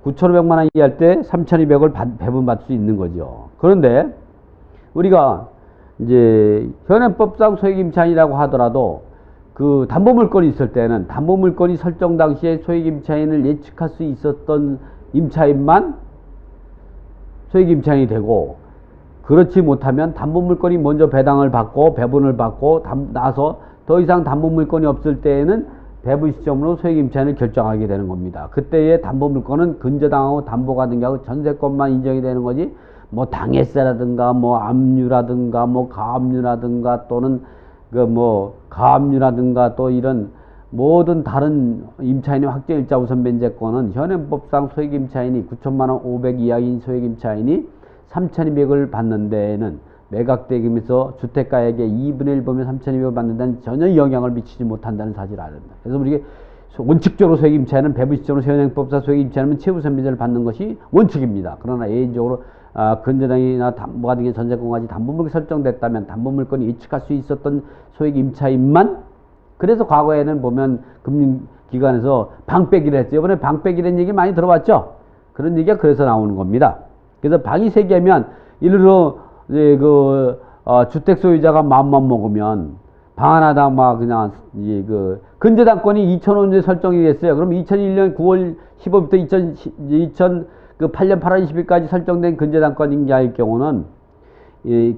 9,500만 원 이하일 때 3,200을 배분받을 수 있는 거죠. 그런데 우리가 이제 현행법상 소액 임차인이라고 하더라도 그 담보물건이 있을 때는 담보물건이 설정 당시에 소액 임차인을 예측할 수 있었던 임차인만 소액 임차인이 되고, 그렇지 못하면 담보물건이 먼저 배당을 받고 배분을 받고 나서 더 이상 담보물건이 없을 때에는 배분 시점으로 소액 임차인을 결정하게 되는 겁니다. 그때의 담보물건은 근저당하고 담보가 등기하고 전세권만 인정이 되는 거지, 뭐 당해세라든가 뭐 압류라든가 뭐 가압류라든가 또는 가압류라든가 또 이런 모든 다른 임차인의 확정일자 우선 변제권은 현행법상 소액 임차인이 9천만 원 500 이하인 소액 임차인이 3,200을 받는 데에는 매각대금에서 주택가액의 2분의 1 보면 3,200을 받는 데는 전혀 영향을 미치지 못한다는 사실을 알아야 된다. 그래서 우리가 원칙적으로 소액 임차인은 배분 시점으로 현행법상 소액 임차인은 최우선 변제를 받는 것이 원칙입니다. 그러나 예외적으로 근저당이나 담보가 등의 전세권까지 담보물건이 설정됐다면 담보물건이 예측할 수 있었던 소액 임차인만, 그래서 과거에는 보면 금융기관에서 방빼기를 했죠. 이번에 방빼기라는 얘기 많이 들어봤죠? 그런 얘기가 그래서 나오는 겁니다. 그래서 방이 3개면 예를 들어 주택 소유자가 마음만 먹으면 방 하나당 막 그냥 근저당권이 2005년에 설정이 됐어요. 그럼 2001년 9월 15일부터 2008년 8월 20일까지 설정된 근저당권 이하일 경우는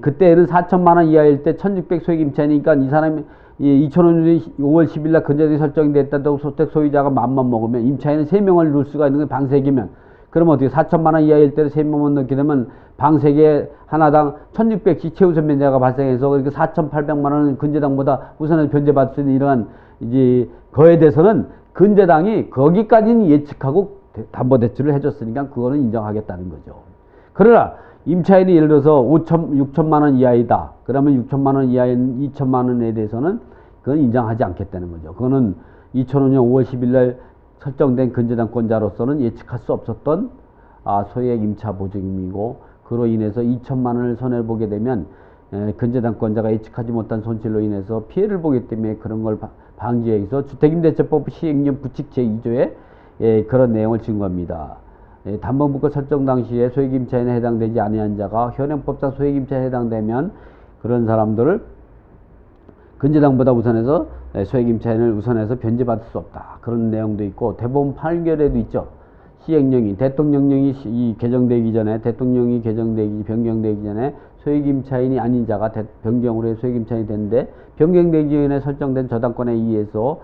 그때는 4천만 원 이하일 때 1600 소액 임차이니까 이 사람이 2005년 5월 10일 날 근저당이 설정이 됐다고 주택 소유자가 마음만 먹으면 임차인은 3명을 넣을 수가 있는 게 방 3개면, 그러면 어떻게 4천만 원 이하일 때는 3명만 넣게 되면 방 3개 하나당 1600씩 최우선 변제가 발생해서 그러니까 4,800만 원은 근저당보다 우선을 변제받을 수 있는 이러한 거에 대해서는 근저당이 거기까지는 예측하고 담보대출을 해줬으니까 그거는 인정하겠다는 거죠. 그러나 임차인이 예를 들어서 6천만 원 이하이다. 그러면 6천만 원 이하인 2천만 원에 대해서는 그건 인정하지 않겠다는 거죠. 그거는 2005년 5월 10일 날 설정된 근저당권자로서는 예측할 수 없었던 소액 임차 보증금이고, 그로 인해서 2천만 원을 손해보게 되면 근저당권자가 예측하지 못한 손실로 인해서 피해를 보기 때문에 그런 걸 방지하기 위해서 주택임대차법 시행령 부칙 제2조에 그런 내용을 진 겁니다. 담보물권 설정 당시에 소액임차인에 해당되지 아니한 자가 현행법상 소액임차에 해당되면 그런 사람들을 근저당보다 우선해서 소액임차인을 우선해서 변제받을 수 없다. 그런 내용도 있고, 대법원 판결에도 있죠. 시행령이 대통령령이 개정되기 전에, 대통령이 변경되기 전에 소액임차인이 아닌 자가 변경으로 해 소액임차인이 되는데, 변경되기 전에 설정된 저당권에 의해서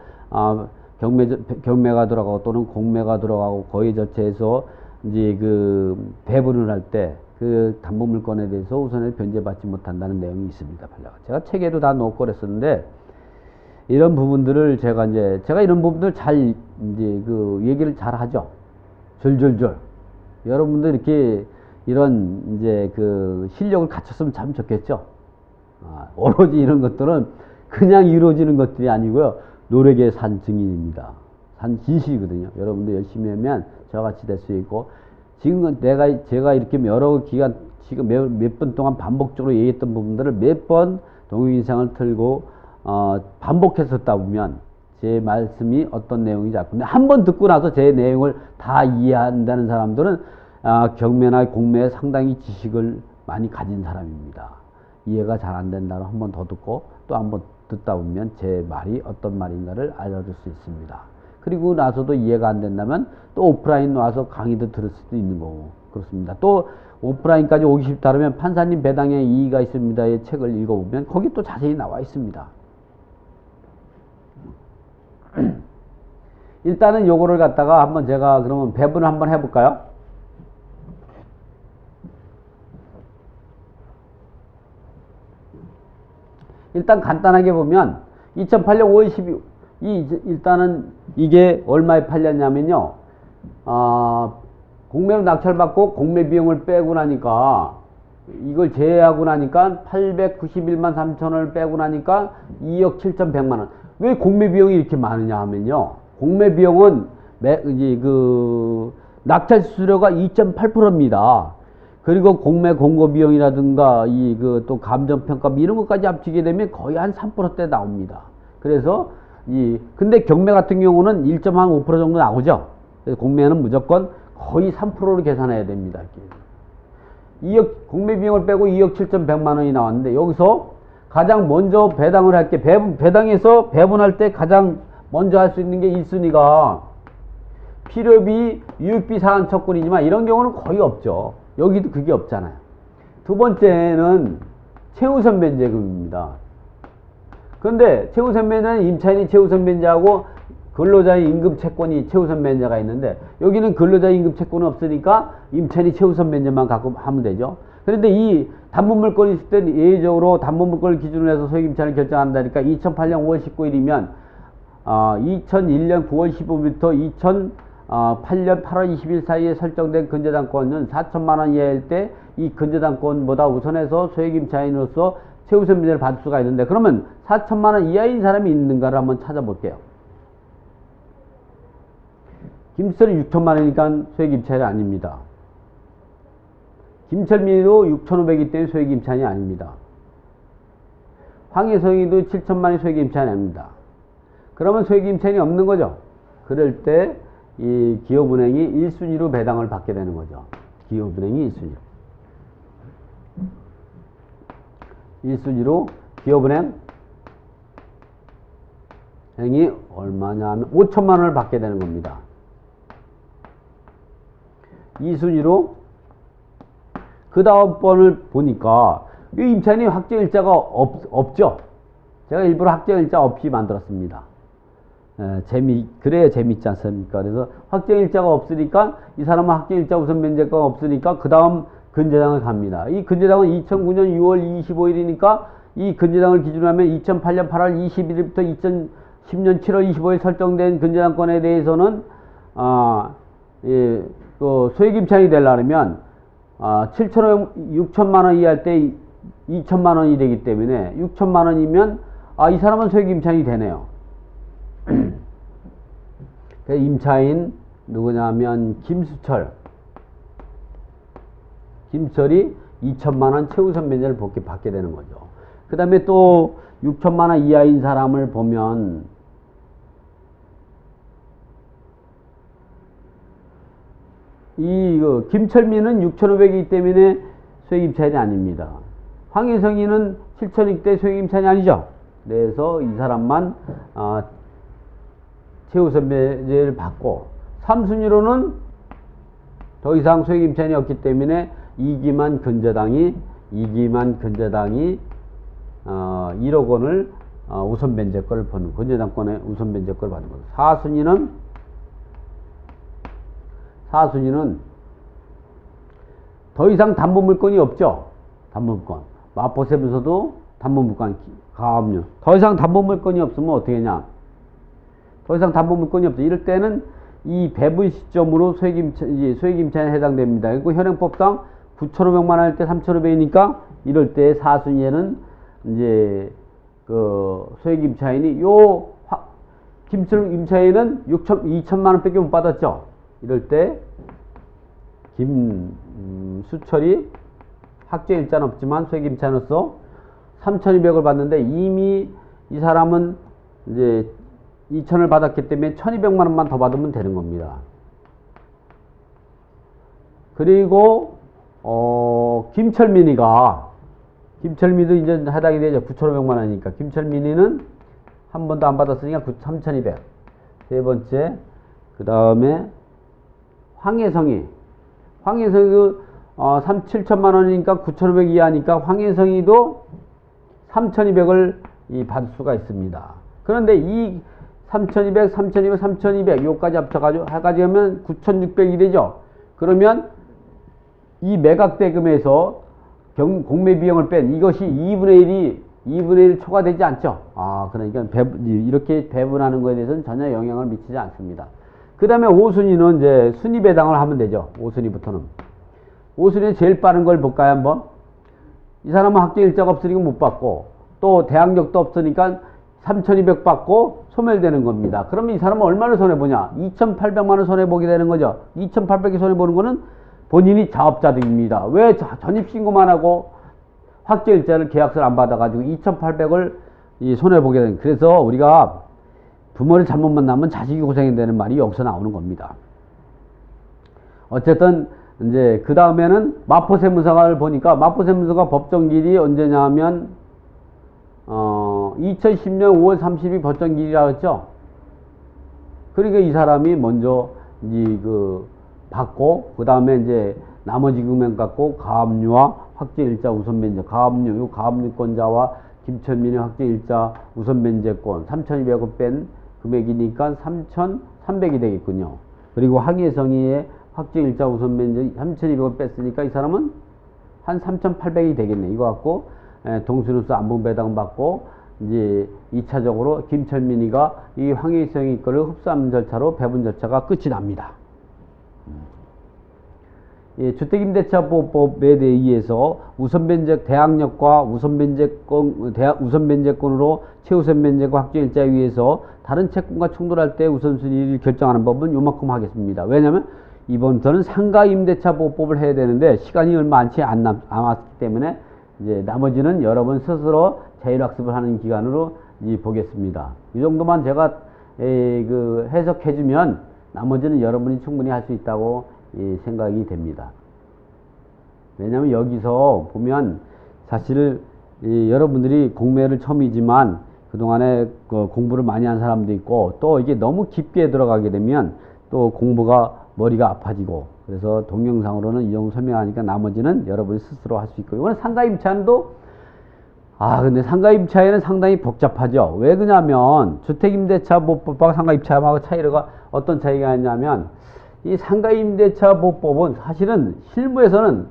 경매가 들어가고 또는 공매가 들어가고 거의 절차에서 이제 그 배분을 할 때 그 담보물권에 대해서 우선에 변제받지 못한다는 내용이 있습니다. 제가 책에도 다 넣고 그랬었는데, 이런 부분들을 제가 이런 부분들 잘 이제 그 얘기를 잘 하죠. 졸졸졸. 여러분들 이렇게 이런 이제 그 실력을 갖췄으면 참 좋겠죠. 오로지 이런 것들은 그냥 이루어지는 것들이 아니고요. 노력의 산 증인입니다. 산 진실이거든요. 여러분들 열심히 하면 저같이 될 수 있고, 지금은 제가 이렇게 여러 기간, 지금 몇 번 동안 반복적으로 얘기했던 부분들을 몇 번 동영상을 틀고, 반복해서 듣다 보면 제 말씀이 어떤 내용인지 알고, 근데 한 번 듣고 나서 제 내용을 다 이해한다는 사람들은, 경매나 공매에 상당히 지식을 많이 가진 사람입니다. 이해가 잘 안 된다고 한 번 더 듣고 또 한 번 듣다 보면 제 말이 어떤 말인가를 알아줄 수 있습니다. 그리고 나서도 이해가 안 된다면 또 오프라인 와서 강의도 들을 수도 있는 거고 그렇습니다. 또 오프라인까지 오기 쉽다면 판사님 배당에 이의가 있습니다의 책을 읽어보면 거기 또 자세히 나와 있습니다. 일단은 요거를 갖다가 한번 제가 그러면 배분을 한번 해볼까요? 일단 간단하게 보면 2008년 5월 12일 일단은 이게 얼마에 팔렸냐면요, 공매로 낙찰받고 공매 비용을 빼고 나니까, 이걸 제외하고 나니까 891만 3천원을 빼고 나니까 2억 7,100만원. 왜 공매 비용이 이렇게 많으냐 하면요, 공매 비용은 낙찰 수수료가 2.8%입니다. 그리고 공매 공고 비용이라든가 또 감정평가 이런 것까지 합치게 되면 거의 한 3%대 나옵니다. 그래서 근데 경매 같은 경우는 1.5% 정도 나오죠. 그래서 공매는 무조건 거의 3%로 계산해야 됩니다. 2억 공매 비용을 빼고 2억 7,100만 원이 나왔는데, 여기서 가장 먼저 배당을 할 게, 배당에서 배분할 때 가장 먼저 할 수 있는 게 1순위가 필요비, 유익비 사안 척군이지만 이런 경우는 거의 없죠. 여기도 그게 없잖아요. 두 번째는 최우선 변제금입니다. 그런데 최우선 변제는 임차인이 최우선 변제하고 근로자의 임금 채권이 최우선 변제가 있는데, 여기는 근로자의 임금 채권은 없으니까 임차인이 최우선 변제만 갖고 하면 되죠. 그런데 이 담보물권이 있을 때 예외적으로 담보물권을 기준으로 해서 소액임차를 결정한다니까 2008년 5월 19일이면 2001년 9월 15일부터 2008년 8월 20일 사이에 설정된 근저당권은 4천만 원 이하일 때 이 근저당권보다 우선해서 소액임차인으로서 최우선 변제를 받을 수가 있는데, 그러면 4천만 원 이하인 사람이 있는가를 한번 찾아볼게요. 김철이 6천만 원이니까 소액임차인이 아닙니다. 김철민이도 6,500이기 때문에 소액임차인이 아닙니다. 황혜성이도 7천만 원이 소액임차인이 아닙니다. 그러면 소액임차인이 없는 거죠. 그럴 때 이 기업은행이 1순위로 배당을 받게 되는 거죠. 기업은행이 1순위로 기업은행이 얼마냐 하면 5천만 원을 받게 되는 겁니다. 2순위로 그 다음 번을 보니까 이 임차인이 확정일자가 없죠. 제가 일부러 확정일자 없이 만들었습니다. 그래야 재밌지 않습니까? 그래서 확정일자가 없으니까 이 사람은 확정일자 우선 면제가가 없으니까 그 다음 근저당을 갑니다. 이 근저당은 2009년 6월 25일이니까 이 근저당을 기준으로 하면 2008년 8월 21일부터 2010년 7월 25일 설정된 근저당권에 대해서는 소액임차인이 되려면 6천만 원 이하일 때 2천만 원이 되기 때문에 6천만 원이면 이 사람은 소액임차인이 되네요. 임차인 누구냐면 김수철, 김철이 2천만 원 최우선 면제를 받게 되는 거죠. 그 다음에 또 6천만 원 이하인 사람을 보면 김철민은 6,500이기 때문에 소액임차인이 아닙니다. 황혜성이는 7,000대 소액임차인이 아니죠. 그래서 이 사람만 최우선 면제를 받고, 3순위로는 더 이상 소액임차인이 없기 때문에 이기만 근저당이 1억 원을 우선 면제권을 받는, 근저당권의 우선 면제권을 받는 거죠. 4순위는 더 이상 담보물건이 없죠. 담보물건. 마포세무서도 담보물건, 가압류. 더 이상 담보물건이 없으면 어떻게 하냐. 더 이상 담보물건이 없죠. 이럴 때는 이 배분 시점으로 소액임차인에 해당됩니다. 그리고 현행법상 9,500만 원 할 때 3,500이니까 이럴 때 4순위에는 이제 소액임차인이 김철 임차인은 2천만 원 밖에 못 받았죠. 이럴 때 김수철이 학제일자는 없지만 소액임차인으로서 3,200을 받는데 이미 이 사람은 이제 2천을 받았기 때문에 1,200만 원만 더 받으면 되는 겁니다. 그리고 김철민도 이제 해당이 되죠. 9,500만 원이니까. 김철민이는 한 번도 안 받았으니까 3,200. 세 번째, 그 다음에 황혜성이도 7천만 원이니까 9,500 이하니까 황혜성이도 3,200을 받을 수가 있습니다. 그런데 이 3,200, 3,200, 3,200 요까지 합쳐가지고 하면 9,600이 되죠. 그러면 이 매각대금에서 공매 비용을 뺀 이것이 2분의 1 초과되지 않죠. 그러니까 이렇게 배분하는 것에 대해서는 전혀 영향을 미치지 않습니다. 그 다음에 5순위는 이제 순위 배당을 하면 되죠. 5순위부터는. 5순위는 제일 빠른 걸 볼까요, 한번? 이 사람은 학제 일자가 없으니까 못 받고, 또 대학력도 없으니까 3,200 받고 소멸되는 겁니다. 그러면 이 사람은 얼마를 손해보냐? 2,800만 원 손해보게 되는 거죠. 2,800이 손해보는 거는 본인이 자업자득입니다. 왜 전입신고만 하고 학제일자를 계약서를 안 받아가지고 2,800을 손해보게 되는, 그래서 우리가 부모를 잘못 만나면 자식이 고생이 되는 말이 여기서 나오는 겁니다. 어쨌든 이제 그 다음에는 마포세무서를 보니까 마포세무서가 법정기일이 언제냐 하면 2010년 5월 30일 법정기일이라고 했죠. 그러니까 이 사람이 먼저 받고, 그 다음에 이제 나머지 금액 갖고 가압류와 확제일자 우선면제, 가압류권자와 김철민의 확제일자 우선면제권 3,200원 뺀 금액이니까 3,300이 되겠군요. 그리고 황혜성이의 확제일자 우선면제 3,200원 뺐으니까 이 사람은 한 3,800이 되겠네. 이거 갖고 동수로서 안분배당 받고 이제 2차적으로 김철민이가 이 황혜성이 거를 흡수하는 절차로 배분 절차가 끝이 납니다. 주택임대차보호법에 의해서 우선면제 대항력과 우선면제권으로 최우선면제과 확정일자에 의해서 다른 채권과 충돌할 때 우선순위를 결정하는 법은 요만큼 하겠습니다. 왜냐하면 이번부터는 상가임대차보호법을 해야 되는데 시간이 얼마 많지 않았기 때문에 이제 나머지는 여러분 스스로 자율학습을 하는 기간으로 보겠습니다. 이 정도만 제가 해석해주면 나머지는 여러분이 충분히 할 수 있다고 생각이 됩니다. 왜냐하면 여기서 보면 사실 여러분들이 공매를 처음이지만 그동안에 공부를 많이 한 사람도 있고, 또 이게 너무 깊게 들어가게 되면 또 공부가 머리가 아파지고, 그래서 동영상으로는 이 정도 설명하니까 나머지는 여러분이 스스로 할 수 있고, 이거는 상가임차인도 근데 상가임차에는 상당히 복잡하죠. 왜 그러냐면 주택임대차보호법과 상가임차하고 차이가 어떤 차이가 있냐면, 이 상가임대차보호법은 사실은 실무에서는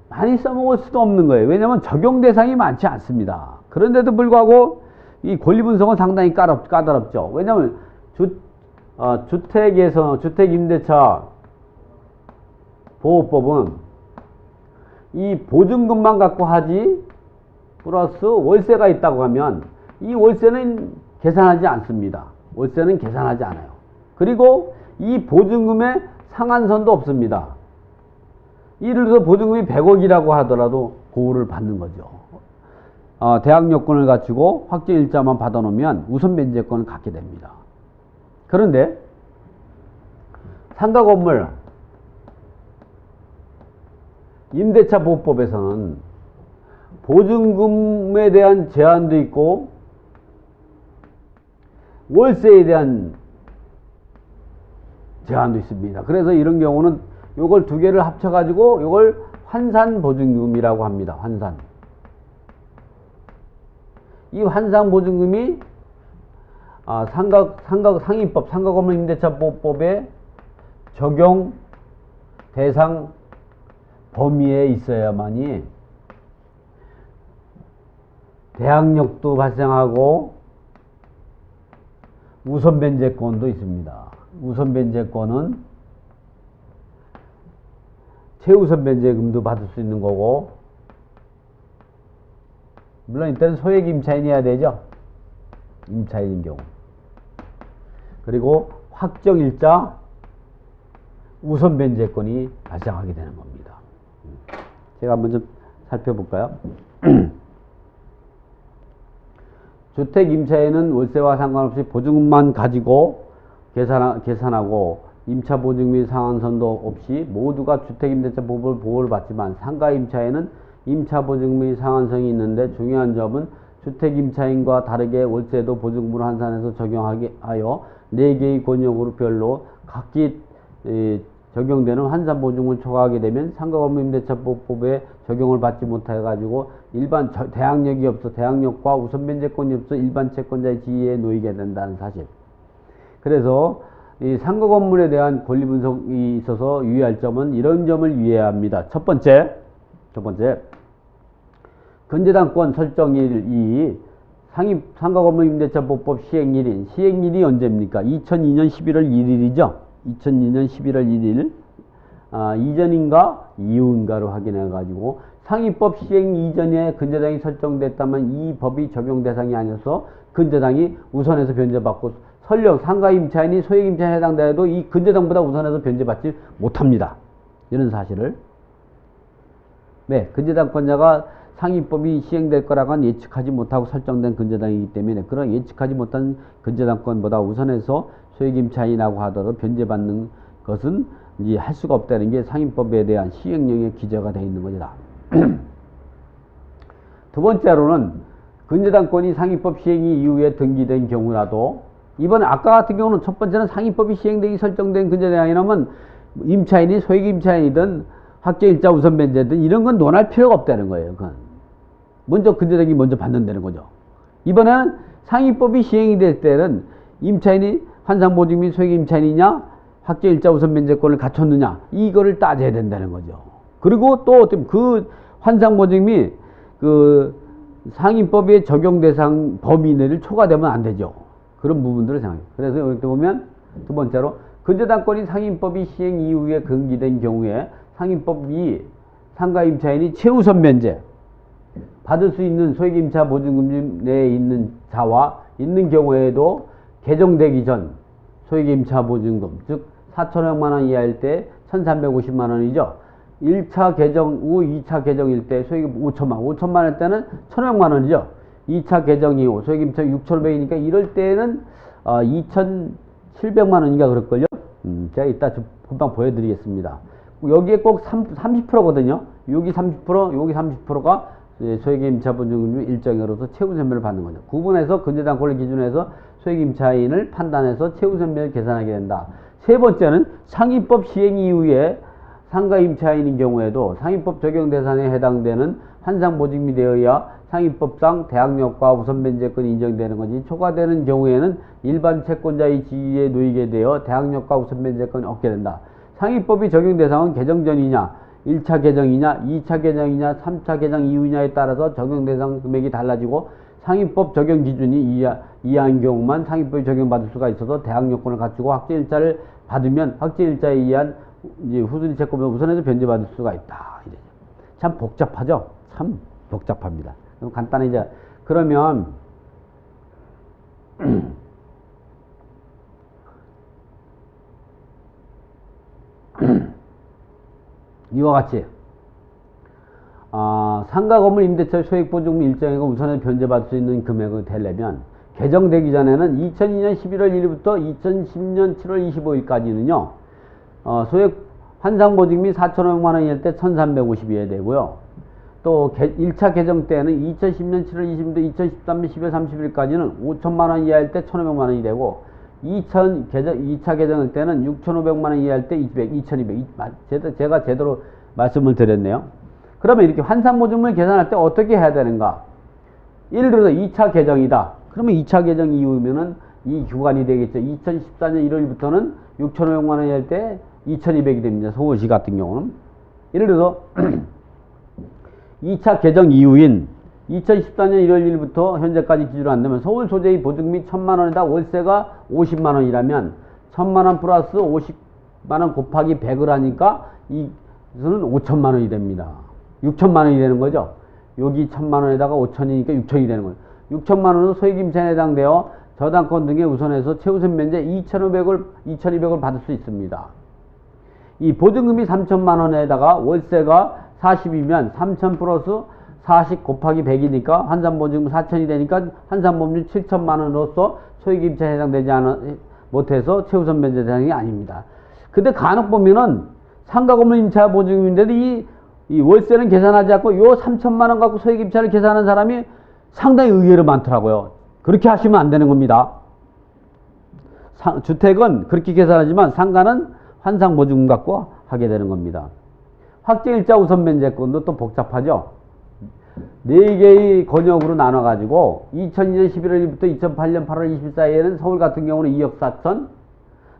많이 써먹을 수도 없는 거예요. 왜냐하면 적용 대상이 많지 않습니다. 그런데도 불구하고 이 권리 분석은 상당히 까다롭죠. 왜냐하면 주택임대차 보호법은 이 보증금만 갖고 하지 플러스 월세가 있다고 하면 이 월세는 계산하지 않습니다. 월세는 계산하지 않아요. 그리고 이 보증금의 상한선도 없습니다. 예를 들어서 보증금이 100억이라고 하더라도 그거를 받는 거죠. 대항 요건을 갖추고 확정일자만 받아놓으면 우선 변제권을 갖게 됩니다. 그런데 상가 건물 임대차 보호법에서는 보증금에 대한 제한도 있고 월세에 대한 제한도 있습니다. 그래서 이런 경우는 요걸 두 개를 합쳐가지고 요걸 환산보증금이라고 합니다. 환산. 이 환산보증금이 상위법, 상가건물 임대차 보호법의 적용 대상 범위에 있어야만이 대항력도 발생하고 우선 변제권도 있습니다. 우선 변제권은 최우선 변제금도 받을 수 있는 거고, 물론 이때는 소액 임차인이어야 되죠. 임차인인 경우. 그리고 확정일자 우선 변제권이 발생하게 되는 겁니다. 제가 한번 좀 살펴볼까요? 주택 임차인은 월세와 상관없이 보증금만 가지고 계산하고 임차 보증 및 상한선도 없이 모두가 주택임대차 보호를 보호를 받지만 상가 임차인은 임차 보증 및 상한선이 있는데 중요한 점은 주택 임차인과 다르게 월세도 보증금을 환산해서 적용하게 하여 4개의 권역으로 별로 각기 적용되는 환산 보증금을 초과하게 되면 상가건물 임대차 보호법에 적용을 받지 못해 가지고 일반 대항력이 없어 대항력과 우선 변제권이 없어 일반 채권자의 지위에 놓이게 된다는 사실. 그래서 이 상가 건물에 대한 권리 분석이 있어서 유의할 점은 이런 점을 유의해야 합니다. 첫 번째, 근저당권 설정일이 상가 건물 임대차 보호법 시행일인, 시행일이 언제입니까? 2002년 11월 1일이죠. 2002년 11월 1일. 이전인가 이후인가로 확인해 가지고 상위법 시행 이전에 근저당이 설정됐다면 이 법이 적용 대상이 아니어서 근저당이 우선해서 변제받고, 설령 상가 임차인이 소액 임차인에 해당되어도 이 근저당보다 우선해서 변제받지 못합니다. 이런 사실을. 네, 근저당권자가 상위법이 시행될 거라고는 예측하지 못하고 설정된 근저당이기 때문에 그런 예측하지 못한 근저당권보다 우선해서 소액 임차인이라고 하더라도 변제받는 것은 이제 할 수가 없다는 게 상위법에 대한 시행령에 기재가 되어 있는 것이다. 두 번째로는 근저당권이 상위법 시행이 이후에 등기된 경우라도, 이번에 아까 같은 경우는 첫 번째는 상위법이 시행되기 설정된 근저당이라면 임차인이 소액 임차인이든 확정일자 우선 변제든 이런 건 논할 필요가 없다는 거예요. 그건 먼저 근저당이 먼저 받는다는 거죠. 이번에는 상위법이 시행이 될 때는 임차인이 환상보증 및 소액 임차인이냐 확정일자 우선 변제권을 갖췄느냐 이거를 따져야 된다는 거죠. 그리고 또 그 환상보증 및 그 상위법의 적용 대상 범위 내를 초과되면 안 되죠. 그런 부분들을 생각해요. 그래서 여기 보면 두 번째로 근저당권이 상위법이 시행 이후에 등기된 경우에 상위법이 상가 임차인이 최우선 변제 받을 수 있는 소액 임차 보증금 내에 있는 자와 있는 경우에도 개정되기 전 소액 임차 보증금, 즉 4천억만 원 이하일 때 1,350만 원이죠. 1차 개정 후 2차 개정일 때 소액 5천만 원 때는 1,000억만 원이죠. 2차 개정 이후 소액 임차 6,500이니까 이럴 때는 2,700만 원인가 그럴걸요. 제가 이따 좀 금방 보여드리겠습니다. 여기에 꼭 30%거든요. 여기 30%, 여기 30%가 소액 임차 보증금 일정으로서 최우선별을 받는 거죠. 구분해서 근저당권을 기준으로 해서 소액 임차인을 판단해서 최우선별을 계산하게 된다. 세 번째는 상위법 시행 이후에 상가 임차인인 경우에도 상위법 적용 대상에 해당되는 환상보증이 되어야 상위법상 대항력과 우선 변제권이 인정되는 것이 초과되는 경우에는 일반 채권자의 지위에 놓이게 되어 대항력과 우선 변제권이 얻게 된다. 상위법이 적용 대상은 개정 전이냐, 1차 개정이냐, 2차 개정이냐, 3차 개정 이후냐에 따라서 적용 대상 금액이 달라지고 상위법 적용 기준이 이하인 경우만 상위법이 적용받을 수가 있어서 대항력권을 갖추고 확정일자를 받으면 확정일자에 의한 이제 후순위 채권을 우선해서 변제받을 수가 있다. 이래요. 참 복잡하죠? 참 복잡합니다. 그럼 간단해져. 그러면 이와 같이 상가 건물 임대차 소액 보증금 일정액을 우선에 변제받을 수 있는 금액을 되려면 개정되기 전에는 2002년 11월 1일부터 2010년 7월 25일까지는요 소액 환상 보증금이 4,500만 원일 때 1,350이어야 되고요. 또 1차 개정 때는 2010년 7월 20일부터 2013년 12월 30일까지는 5천만 원 이하일 때 1,500만 원이 되고 2차 개정일 때는 6,500만 원 이하일 때 2,200. 제가 제대로 말씀을 드렸네요. 그러면 이렇게 환산보증금을 계산할 때 어떻게 해야 되는가? 예를 들어서 2차 개정이다. 그러면 2차 개정 이후면은 이 구간이 되겠죠. 2014년 1월부터는 6,500만 원이 할 때 2,200이 됩니다. 서울시 같은 경우는. 예를 들어서 2차 개정 이후인 2014년 1월 1일부터 현재까지 기준으로 한다면 서울 소재의 보증금이 1,000만 원이다. 월세가 50만 원이라면 1,000만 원 플러스 50만 원 곱하기 100을 하니까 이것은 5천만 원이 됩니다. 6천만 원이 되는 거죠. 여기 1,000만 원에다가 5천이니까 6천이 되는 거예요. 6천만 원은 소액임차에 해당되어 저당권 등에 우선해서 최우선 면제 2,200을 받을 수 있습니다. 이 보증금이 3천만 원에다가 월세가 40이면 3천 플러스 40 곱하기 100이니까 환산보증금 4천이 되니까 환산보증금 7천만 원으로서 소액임차에 해당되지 못해서 최우선 면제 대상이 아닙니다. 근데 간혹 보면은 상가건물 임차 보증금인데도 이 월세는 계산하지 않고 요 3천만 원 갖고 소액임차를 계산하는 사람이 상당히 의외로 많더라고요. 그렇게 하시면 안 되는 겁니다. 주택은 그렇게 계산하지만 상가는 환상보증금 갖고 하게 되는 겁니다. 확정일자 우선 면제권도 또 복잡하죠. 4개의 권역으로 나눠가지고 2002년 11월 1일부터 2008년 8월 20일 사이에는 서울 같은 경우는 2억 4천,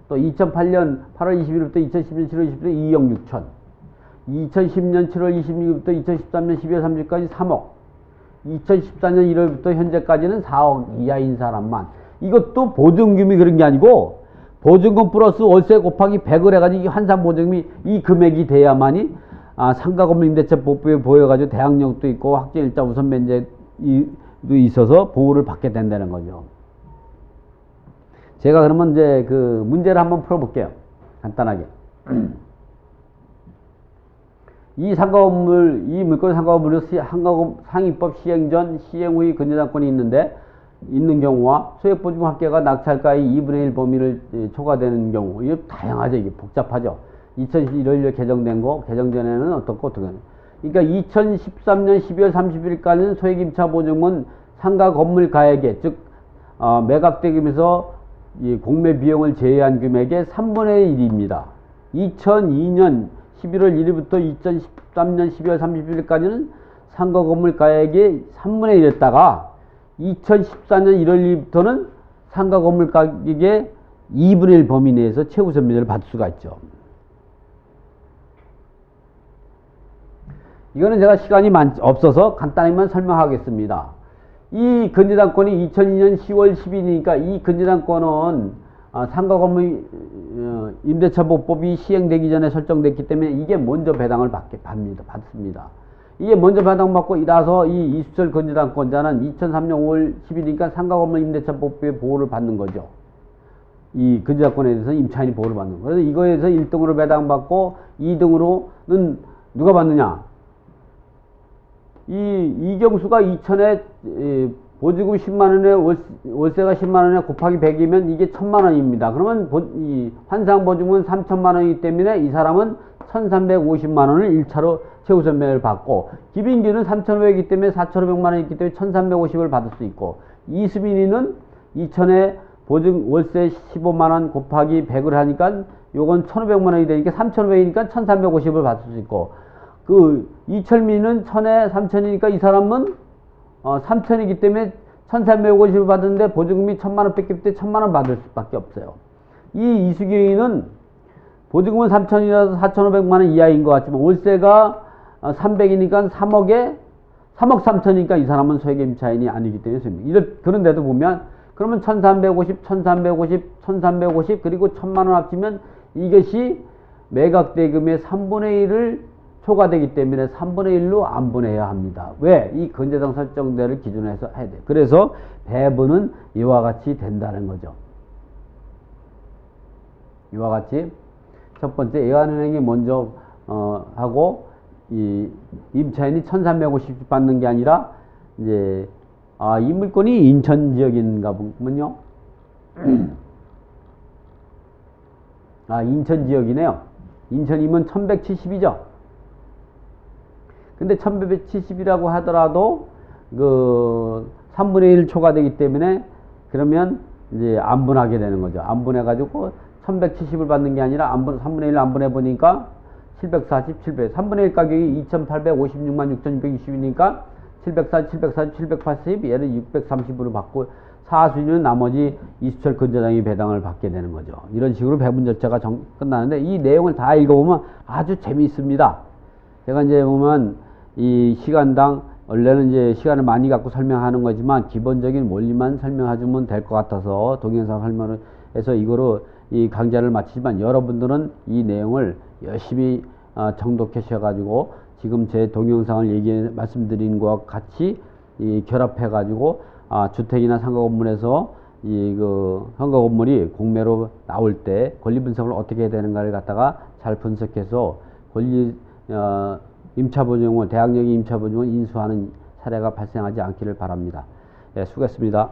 또 2008년 8월 21일부터 2010년 7월 20일부터 2억 6천, 2010년 7월 26일부터 2013년 12월 30일까지 3억, 2014년 1월부터 현재까지는 4억 이하인 사람만. 이것도 보증금이 그런 게 아니고 보증금 플러스 월세 곱하기 100을 해가지고 이 환산보증금이 이 금액이 돼야만이 상가건물 임대차법에 보여가지고 대항력도 있고 확정일자 우선 면제도 있어서 보호를 받게 된다는 거죠. 제가 그러면 이제 그 문제를 한번 풀어볼게요. 간단하게. 이 물건 상가건물의 상위법 시행 전 시행 후의 근저당권이 있는 경우와 소액보증금 합계가 낙찰가의 2분의 1 범위를 초과되는 경우. 이게 다양하죠. 이게 복잡하죠. 2001년 개정된 거, 개정 전에는 어떻고 어떻게. 그러니까 2013년 12월 30일까지는 소액임차 보증은 상가 건물 가액에, 즉 매각대금에서 이 공매 비용을 제외한 금액의 3분의 1입니다. 2002년 11월 1일부터 2013년 12월 31일까지는 상가 건물 가액의 3분의 1 했다가 2014년 1월 1일부터는 상가 건물 가격의 2분의 1 범위 내에서 최우선 면제를 받을 수가 있죠. 이거는 제가 시간이 없어서 간단히만 설명하겠습니다. 이 근저당권이 2002년 10월 10일이니까 이 근저당권은 상가건물 임대차보법이 시행되기 전에 설정됐기 때문에 이게 먼저 배당을 받습니다. 이게 먼저 배당받고 나서 이 이수철 근저당권자는 2003년 5월 10일이니까 상가건물 임대차법의 보호를 받는 거죠. 이 근저당권에 대해서 임차인이 보호를 받는 거예요. 그래서 이거에서 1등으로 배당받고 2등으로는 누가 받느냐? 이경수가 2천에 보증금 10만원에 월세가 10만원에 곱하기 100이면 이게 1000만원입니다. 그러면 이 환상보증금은 3천만원이기 때문에 이 사람은 1350만원을 1차로 최우선 면제를 받고, 김인규는 3,500이기 때문에 4,500만원이 있기 때문에 1350을 받을 수 있고, 이수민이는 2천에 월세 15만원 곱하기 100을 하니까 요건 1,500만원이 되니까 3,500이니까 1350을 받을 수 있고, 이철민은 1000에 3000이니까 이 사람은 3000이기 때문에 1350을 받는데 보증금이 1000만원 뺏길 때 1000만원 받을 수밖에 없어요. 이 이수경이는 보증금은 3000이라서 4500만원 이하인 것 같지만 월세가 300이니까 3억 3천이니까 이 사람은 소액임차인이 아니기 때문에 그런데도 보면 그러면 1350, 1350, 1350 그리고 1000만원 합치면 이것이 매각대금의 3분의 1을 초과되기 때문에 3분의 1로 안분해야 합니다. 왜? 이 근저당 설정대를 기준으로 해서 해야 돼요. 그래서 배분은 이와 같이 된다는 거죠. 이와 같이 첫 번째 애완은행이 먼저 하고 이 임차인이 1350씩 받는 게 아니라 이제 이 물건이 인천 지역인가 보군요. 인천 지역이네요. 인천이면 1170이죠. 근데 1170이라고 하더라도 그 3분의 1 초과되기 때문에 그러면 이제 안분하게 되는 거죠. 안분해 가지고 1170을 받는 게 아니라 3분의 1 안분해 보니까 740, 700. 3분의 1 가격이 2856만 6620이니까 740, 740, 780 얘를 630으로 받고 사수인은 나머지 이수철 근저당이 배당을 받게 되는 거죠. 이런 식으로 배분 절차가 끝나는데 이 내용을 다 읽어보면 아주 재미있습니다. 제가 이제 보면 이 시간당 원래는 이제 시간을 많이 갖고 설명하는 거지만 기본적인 원리만 설명해주면 될 것 같아서 동영상 설명을 해서 이거로 이 강좌를 마치지만 여러분들은 이 내용을 열심히 정독하셔 가지고 지금 제 동영상을 말씀드린 것과 같이 결합해 가지고 주택이나 상가 건물에서 그 상가 건물이 공매로 나올 때 권리 분석을 어떻게 해야 되는가를 갖다가 잘 분석해서 임차보증을 대항력의 임차보증을 인수하는 사례가 발생하지 않기를 바랍니다. 네, 수고했습니다.